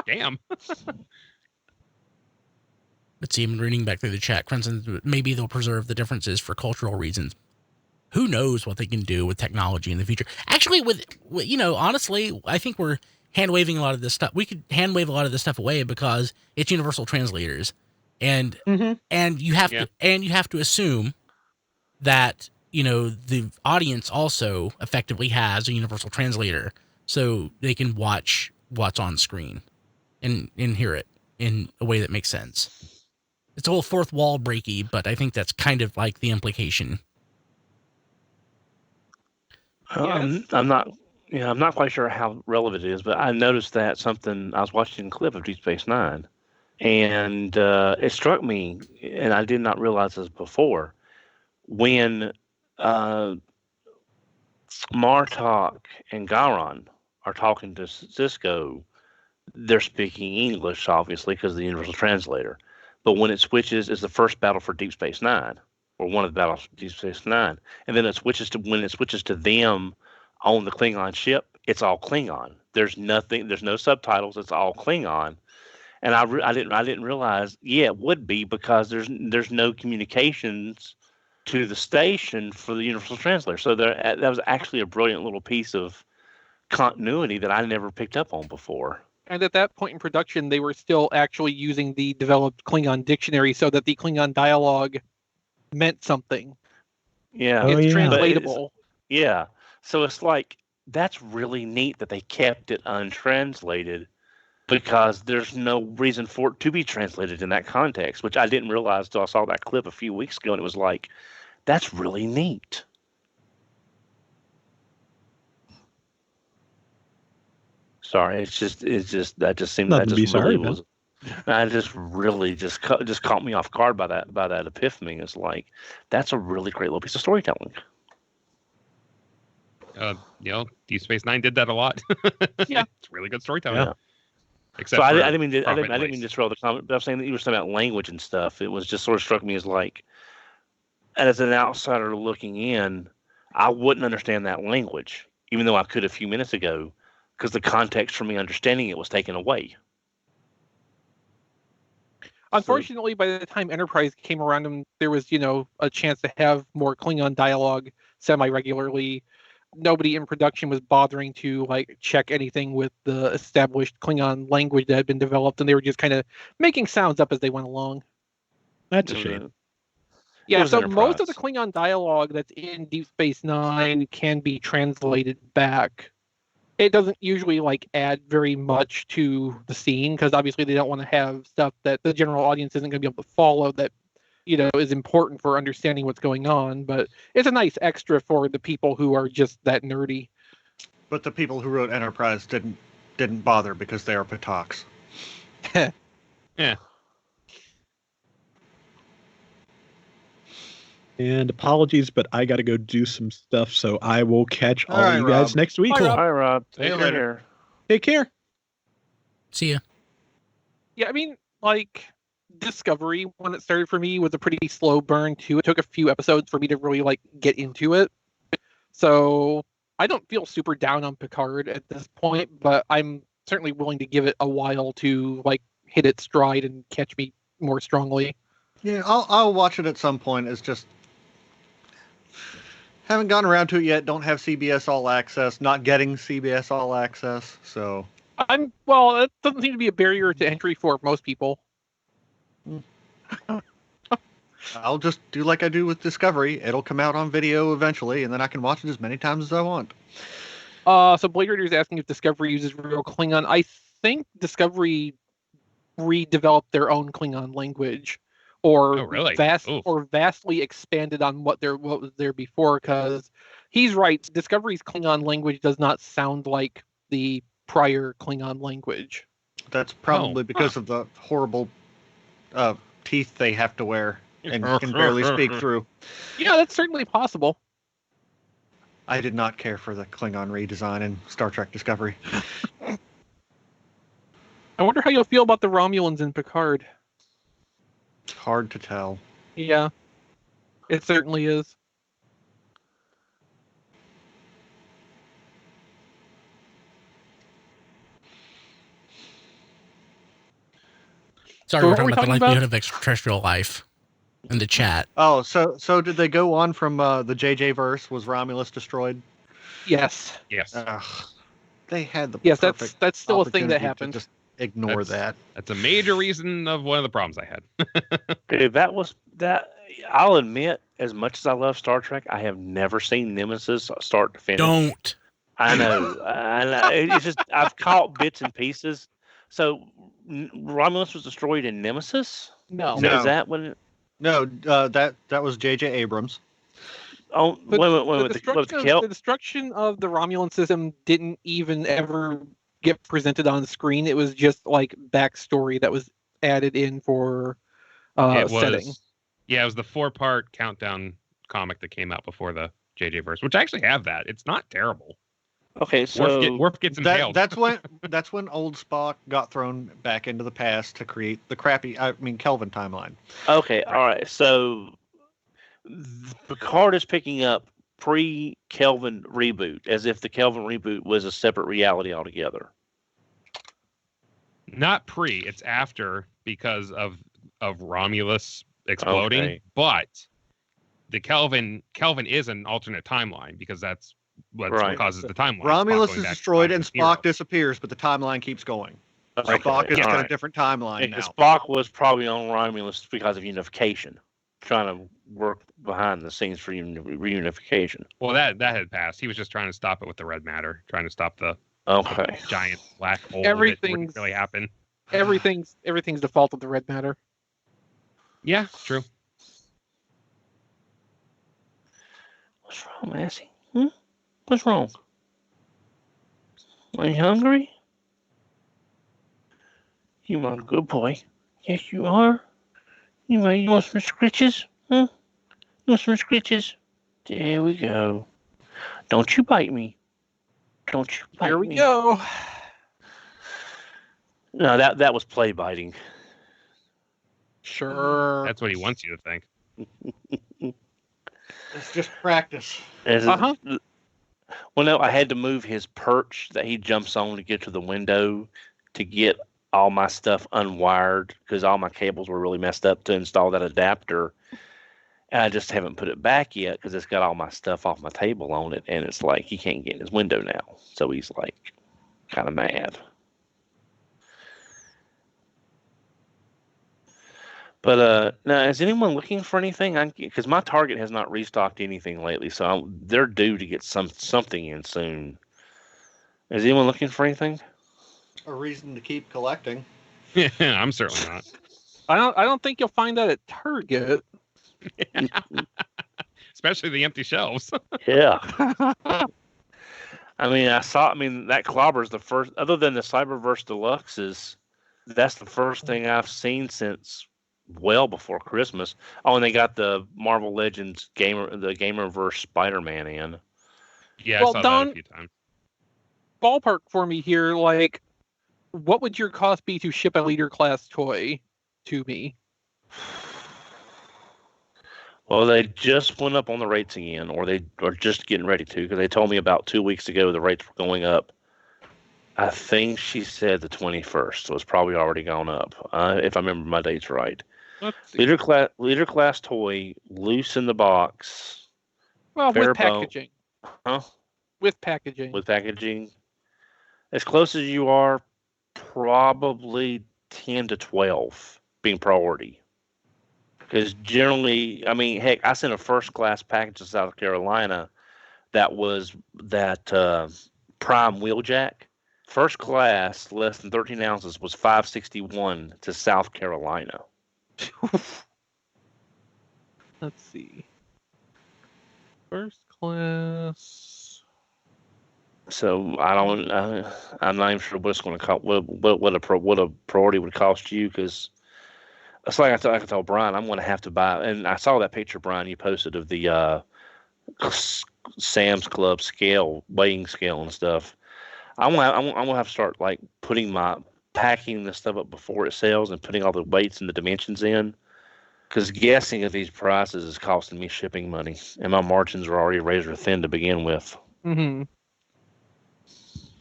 Damn. Let's see, I'm reading back through the chat. Crimson, maybe they'll preserve the differences for cultural reasons. Who knows what they can do with technology in the future? Actually, with honestly, I think we're hand-waving a lot of this stuff. We could hand-wave a lot of this stuff away because it's universal translators. And you have to assume that, the audience also effectively has a universal translator, so they can watch what's on screen and hear it in a way that makes sense. It's a little fourth wall breaky, but I think that's kind of like the implication. I'm not quite sure how relevant it is, but I noticed that I was watching a clip of Deep Space Nine, and it struck me, and I did not realize this before, when Martok and Garon are talking to Cisco, they're speaking English, obviously, because of the universal translator. But when it switches, it's the first battle for Deep Space Nine, or one of the battles for Deep Space Nine, and then when it switches to them on the Klingon ship, it's all Klingon. There's no subtitles. It's all Klingon, and I didn't realize. Yeah, it would be, because there's no communications to the station for the Universal Translator. So that was actually a brilliant little piece of continuity that I never picked up on before. And at that point in production, they were still actually using the developed Klingon dictionary so that the Klingon dialogue meant something. Yeah. It's translatable. Yeah. So it's like, that's really neat that they kept it untranslated because there's no reason for it to be translated in that context, which I didn't realize until I saw that clip a few weeks ago, and it was like, that's really neat. Sorry, that just seemed Nothing that to be just really sorry was. I just really just caught me off guard by that epiphany. It's like, that's a really great little piece of storytelling. Deep Space Nine did that a lot. Yeah, it's really good storytelling. Yeah. Except so I for didn't mean to. I Prophet didn't mean to throw the comment, but I'm saying that you were talking about language and stuff. It was just sort of struck me as like, as an outsider looking in, I wouldn't understand that language, even though I could a few minutes ago, because the context for me understanding it was taken away. Unfortunately, by the time Enterprise came around, there was, a chance to have more Klingon dialogue semi-regularly. Nobody in production was bothering to check anything with the established Klingon language that had been developed, and they were just kind of making sounds up as they went along. That's a shame. Yeah, so most of the Klingon dialogue that's in Deep Space Nine can be translated back. It doesn't usually add very much to the scene because obviously they don't want to have stuff that the general audience isn't going to be able to follow that is important for understanding what's going on, but it's a nice extra for the people who are just that nerdy. But the people who wrote Enterprise didn't bother because they are Pataks. Yeah. And apologies, but I got to go do some stuff, so I will catch all right, of you guys Rob. next week. Bye, Rob. Hi, Rob. See you later. Care. Take care. See ya. Yeah, I mean, Discovery, when it started for me, was a pretty slow burn too. It took a few episodes for me to really get into it. So I don't feel super down on Picard at this point, but I'm certainly willing to give it a while to hit its stride and catch me more strongly. Yeah, I'll watch it at some point. It's just haven't gotten around to it yet. Don't have CBS All Access. Not getting CBS All Access, so that doesn't seem to be a barrier to entry for most people. I'll just do like I do with Discovery. It'll come out on video eventually, and then I can watch it as many times as I want. So Blade Runner is asking if Discovery uses real Klingon. I think Discovery redeveloped their own Klingon language, or vastly expanded on what was there before. Because he's right, Discovery's Klingon language does not sound like the prior Klingon language. That's probably because of the horrible teeth they have to wear and can barely speak through. Yeah, that's certainly possible. I did not care for the Klingon redesign in Star Trek Discovery. I wonder how you'll feel about the Romulans in Picard. Hard to tell. Yeah, it certainly is. Sorry, So we're what talking were we about the talking likelihood about? of extraterrestrial life in the chat. Oh, so did they go on from the JJ verse? Was Romulus destroyed? Yes. Yes. They had the Yes, perfect that's still a thing that opportunity to happened. Just ignore that. That's a major reason of one of the problems I had. Dude, that. I'll admit, as much as I love Star Trek, I have never seen Nemesis start to finish. Don't. I know. It's just I've caught bits and pieces. So Romulus was destroyed in Nemesis. No. No. Is that when? No, that was J.J. Abrams. Oh, But wait. The destruction of the Romulan system didn't even ever get presented on the screen. It was just backstory that was added in for setting. Yeah, it was the 4-part countdown comic that came out before the JJ verse, which I actually have that. It's not terrible. Okay, so Worf gets impaled. That's when old Spock got thrown back into the past to create the Kelvin timeline. Okay, all right. So Picard is picking up pre-Kelvin reboot, as if the Kelvin reboot was a separate reality altogether. Not pre, it's after because of Romulus exploding, Okay. but the Kelvin is an alternate timeline because that's what causes the timeline. Romulus is destroyed and Spock disappears, but the timeline keeps going. Okay. Spock is in a different timeline now. Spock was probably on Romulus because of unification, trying to work behind the scenes for reunification. Well, that had passed. He was just trying to stop it with the red matter, trying to stop the giant black hole. Everything wouldn't really happen. Everything's default of the red matter. Yeah, true. What's wrong, Massey? What's wrong? Are you hungry? You are a good boy. Yes, you are. You want some scritches? Huh? You want some scritches? There we go. Don't you bite me. Don't you bite me. Here we go. No, that was play biting. Sure. That's what he wants you to think. It's just practice. Uh-huh. Well, no, I had to move his perch that he jumps on to get to the window to get all my stuff unwired because all my cables were really messed up to install that adapter. And I just haven't put it back yet because it's got all my stuff off my table on it. And it's like he can't get in his window now. So he's like kind of mad. But now, is anyone looking for anything? Because my Target has not restocked anything lately, so they're due to get something in soon. Is anyone looking for anything? A reason to keep collecting. Yeah, I'm certainly not. I don't think you'll find that at Target. Especially the empty shelves. Yeah. I mean, that Clobber's the first, other than the Cyberverse Deluxes, that's the first thing I've seen since well before Christmas. Oh, and they got the Marvel Legends the Gamerverse Spider-Man in. Yeah, I saw that a few times. Ballpark for me here, like, what would your cost be to ship a leader class toy to me? Well, they just went up on the rates again, or they are just getting ready to, because they told me about 2 weeks ago the rates were going up. I think she said the 21st, so it's probably already gone up, if I remember my dates right. Leader class toy, loose in the box. Well, with packaging. Huh? With packaging. With packaging. As close as you are, probably 10 to 12 being priority. Because generally, I mean, heck, I sent a first class package to South Carolina that was that Prime Wheeljack. First class, less than 13 ounces, was $561 to South Carolina. Let's see. First class. So I'm not even sure what it's going to cost. What a priority would cost you, because it's like I told Brian, I'm going to have to buy. And I saw that picture, Brian, you posted of the Sam's Club weighing scale and stuff. I'm gonna have to start like packing the stuff up before it sells and putting all the weights and the dimensions in, because guessing at these prices is costing me shipping money, and my margins are already razor thin to begin with. Mm-hmm.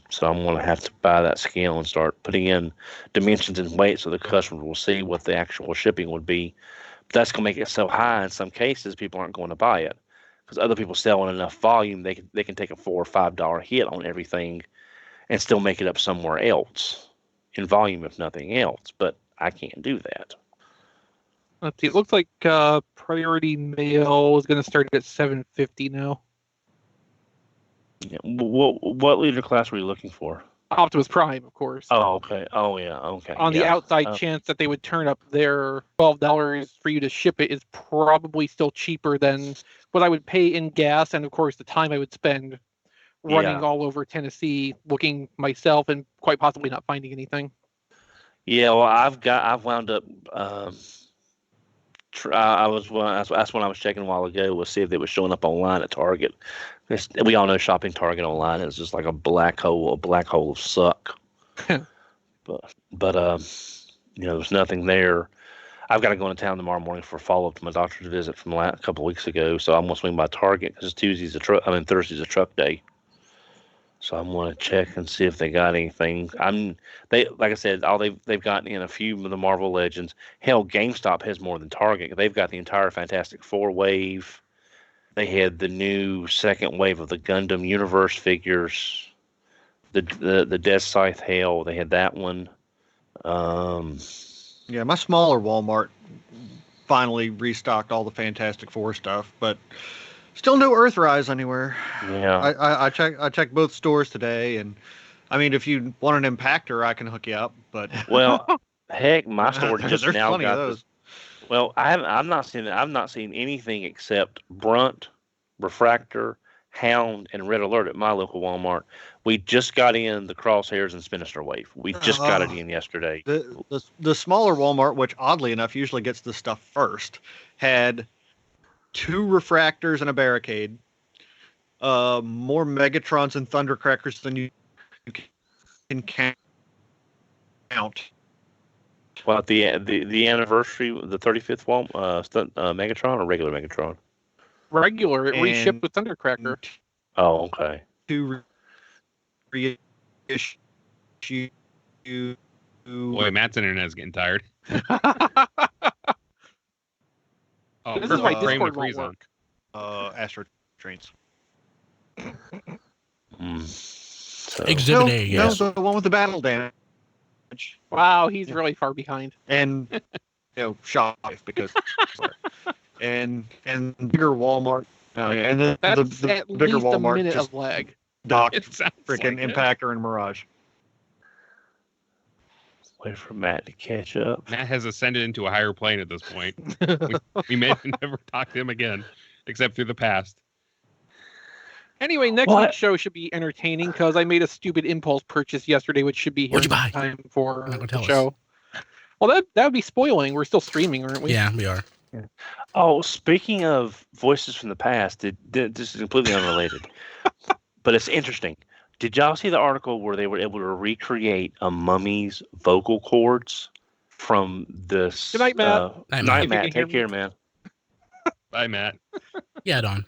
So I'm gonna have to buy that scale and start putting in dimensions and weights so the customer will see what the actual shipping would be. But that's gonna make it so high in some cases people aren't going to buy it, because other people sell in enough volume they can take a $4 or $5 hit on everything and still make it up somewhere else in volume, if nothing else. But I can't do that. Let's see. It looks like priority mail is going to start at $750 now. Yeah. What leader class were you looking for? Optimus Prime, of course. Oh, okay. Oh, yeah. Okay. On the outside chance that they would turn up their $12 for you to ship it is probably still cheaper than what I would pay in gas, and of course the time I would spend running all over Tennessee looking myself and quite possibly not finding anything. Yeah, well, I've wound up. That's when I was checking a while ago, was see if they were showing up online at Target. We all know shopping Target online is just like a black hole of suck. but there's nothing there. I've got to go into town tomorrow morning for a follow-up to my doctor's visit from a couple of weeks ago, so I'm gonna swing by Target because Thursday's a truck day. So I'm going to check and see if they got anything. Like I said, they've gotten in a few of the Marvel Legends. Hell, GameStop has more than Target. They've got the entire Fantastic Four wave. They had the new second wave of the Gundam Universe figures. The Death Scythe Hail. They had that one. Yeah, my smaller Walmart finally restocked all the Fantastic Four stuff, but still no Earthrise anywhere. Yeah. I checked both stores today, and I mean, if you want an impactor, I can hook you up. But Well, heck, my store just there's now plenty got of those. this. Well, I've not seen anything except Brunt, Refractor, Hound, and Red Alert at my local Walmart. We just got in the Crosshairs and Sinister Wave. We just got it in yesterday. The smaller Walmart, which oddly enough usually gets the stuff first, had 2 Refractors and a Barricade, more Megatrons and Thundercrackers than you can count. What the anniversary, the 35th Megatron or regular Megatron? Regular. It And- reshipped with Thundercracker. Oh, okay. 2 reissue. Boy, Matt's internet is getting tired. Oh, This is why frame Discord to won't freeze on. work. Astro Trains. So, Exhibit A, yes. No, the one with the battle damage. Wow, he's really far behind. And shop because and bigger Walmart. And then That's the at bigger least Walmart a minute just of lag. docked It sounds freaking like it. Impactor and Mirage. wait for Matt to catch up. Matt has ascended into a higher plane at this point. We may never talk to him again, except through the past. Anyway, next What? week's show should be entertaining because I made a stupid impulse purchase yesterday, which should be here What'd you in buy? time for Not gonna the tell us. show. Well, that would be spoiling. We're still streaming, aren't we? Yeah, we are. Oh, speaking of voices from the past, this is completely unrelated, but it's interesting. Did y'all see the article where they were able to recreate a mummy's vocal cords from this? Good night, Matt. Night, Night, Matt. Matt. If you can Take hear care, man. Bye, Matt. Yeah, Don.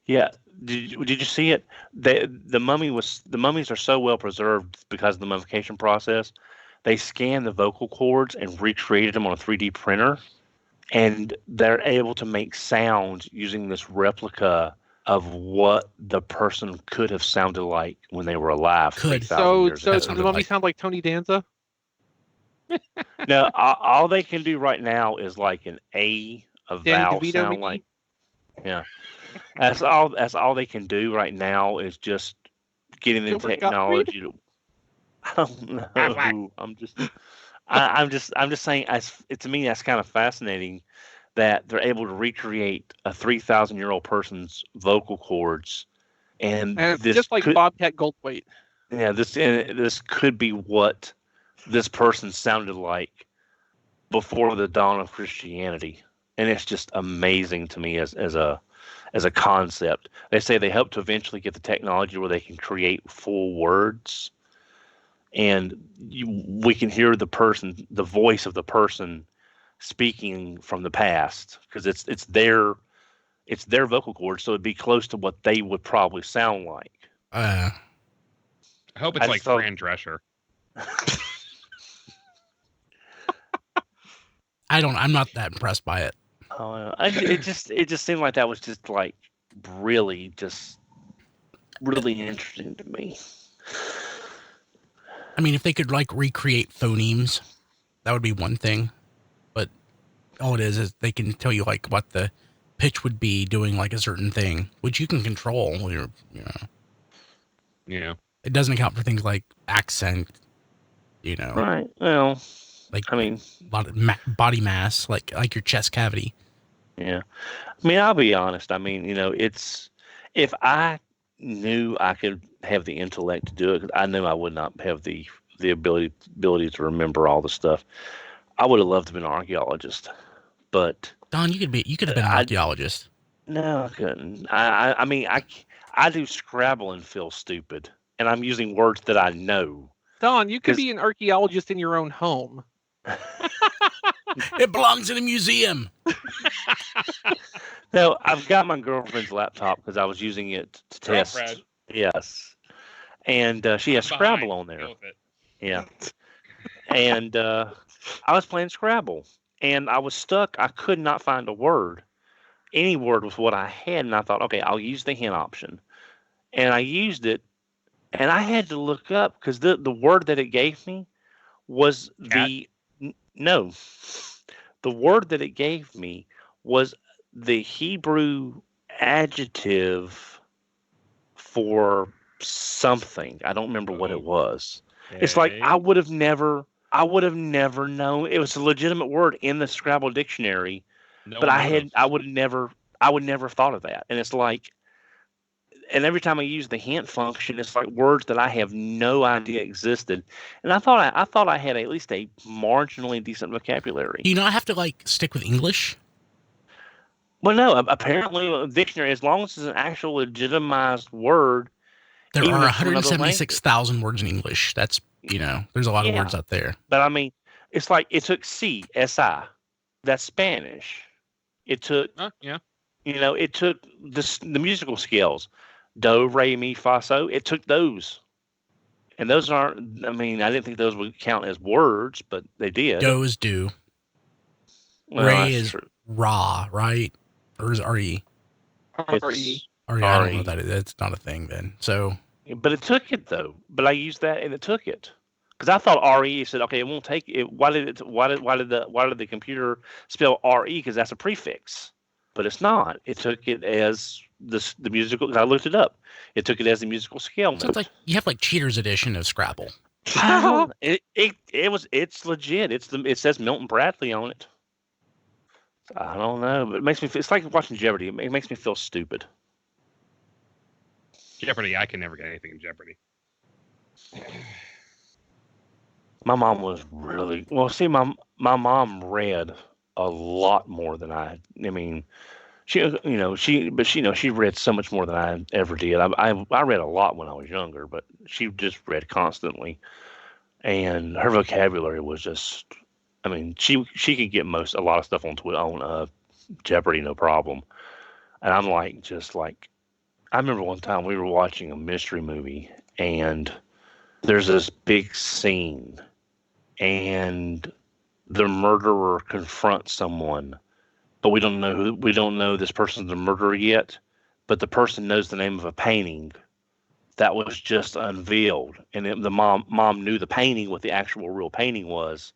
Yeah. Did you see it? The mummies are so well preserved because of the mummification process. They scanned the vocal cords and recreated them on a 3D printer, and they're able to make sound using this replica of what the person could have sounded like when they were alive. Could. 3,000 So, years so ago. does the mummy sound like Tony Danza? No, all they can do right now is like a Danny vowel DeVito, sound maybe? like. Yeah, that's all they can do right now is just getting the Gilbert technology to. I don't know. I'm just saying. To me, that's kind of fascinating that they're able to recreate a 3,000-year-old person's vocal cords, and And it's this just like could, Bobcat Goldthwait. yeah, this could be what this person sounded like before the dawn of Christianity, and it's just amazing to me as a concept. They say they hope to eventually get the technology where they can create full words, and we can hear the voice of the person speaking from the past because it's their vocal cords, so it'd be close to what they would probably sound like. I hope it's I like just thought- Fran Drescher. I'm not that impressed by it. It just seemed like that was just like really interesting to me. I mean, if they could like recreate phonemes, that would be one thing. But all it is they can tell you like what the pitch would be doing like a certain thing, which you can control. Yeah. It doesn't account for things like accent, Right. Well, like I mean, a lot of body mass, like your chest cavity. yeah. I mean, I'll be honest. I mean, it's if I knew I could have the intellect to do it, 'cause I knew I would not have the ability to remember all the stuff. I would have loved to be an archaeologist, but Don, you could have been an archaeologist. no, I couldn't. I mean, I do Scrabble and feel stupid, and I'm using words that I know. Don, you could 'Cause- be an archaeologist in your own home. It belongs in a museum. No, I've got my girlfriend's laptop because I was using it to test. Girlfriend. Yes, and she has Scrabble on there. Go with it. Yeah, and I was playing Scrabble, and I was stuck. I could not find a word, any word was what I had, and I thought, okay, I'll use the hint option, and I used it, and I had to look up because the word that it gave me was no, the word that it gave me was the Hebrew adjective for something. I don't remember what it was. It's like I would have never known. It was a legitimate word in the Scrabble dictionary, but I would never have thought of that. And it's like, and every time I use the hint function, it's like words that I have no idea existed. And I thought I had at least a marginally decent vocabulary. Do you not have to like stick with English? Well, no. Apparently, a dictionary, as long as it's an actual legitimized word. There are 176,000 words in English. That's, there's a lot of words out there. But I mean, it's like it took C-S-I. That's Spanish. It took, it took the musical scales, do, re, mi, fa, so. It took those. And those aren't, I didn't think those would count as words, but they did. Do is do. Well, Re is ra, right? Or is R-E? R-E. I don't know what that is. That's not a thing then. So, but it took it though. But I used that and it took it because I thought RE said, okay, it won't take it. Why did the computer spell RE? Because that's a prefix. But it's not. It took it as the musical. Cause I looked it up. It took it as the musical scale note. It's like you have like Cheater's edition of Scrabble. It's legit. It says Milton Bradley on it. I don't know, but it makes me feel, it's like watching Jeopardy. It makes me feel stupid. Jeopardy, I can never get anything in Jeopardy. My mom was really well. See, my mom read a lot more than I. She read so much more than I ever did. I read a lot when I was younger, but she just read constantly, and her vocabulary was just. She could get a lot of stuff on Jeopardy, no problem. And I'm I remember one time we were watching a mystery movie, and there's this big scene, and the murderer confronts someone, but we don't know this person's the murderer yet, but the person knows the name of a painting that was just unveiled, and the mom knew the painting, what the actual real painting was.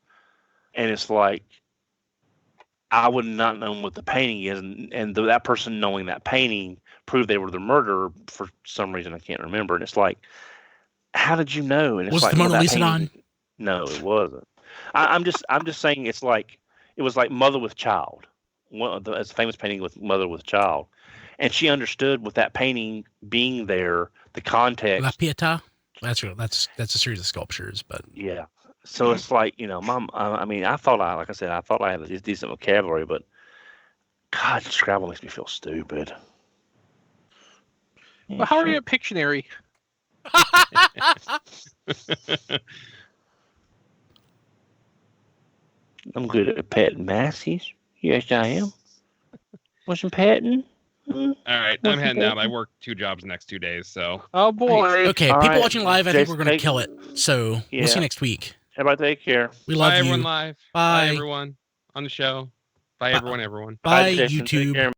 And it's like, I would not know what the painting is. And that person knowing that painting proved they were the murderer for some reason. I can't remember. And it's like, how did you know? And it's was like, the Mona Lisa on? No, it wasn't. I'm just saying it was like Mother with Child. It's a famous painting with Mother with Child. And she understood with that painting being there, the context. La Pietà? That's real. That's a series of sculptures, but yeah. So it's like, Mom, I thought I had a decent vocabulary, but God, Scrabble makes me feel stupid. Well, how are you at Pictionary? I'm good at petting masses. Yes, I am. Want some petting? All right, I'm heading out. I work 2 jobs the next 2 days, so. Oh, boy. Okay, All people right, watching live, I think we're going to Jason, kill it. So we'll see you next week. Everybody take care. We love Bye, you. everyone live. Bye. Bye, everyone on the show. Bye, everyone. Bye, Jason. Take YouTube. care.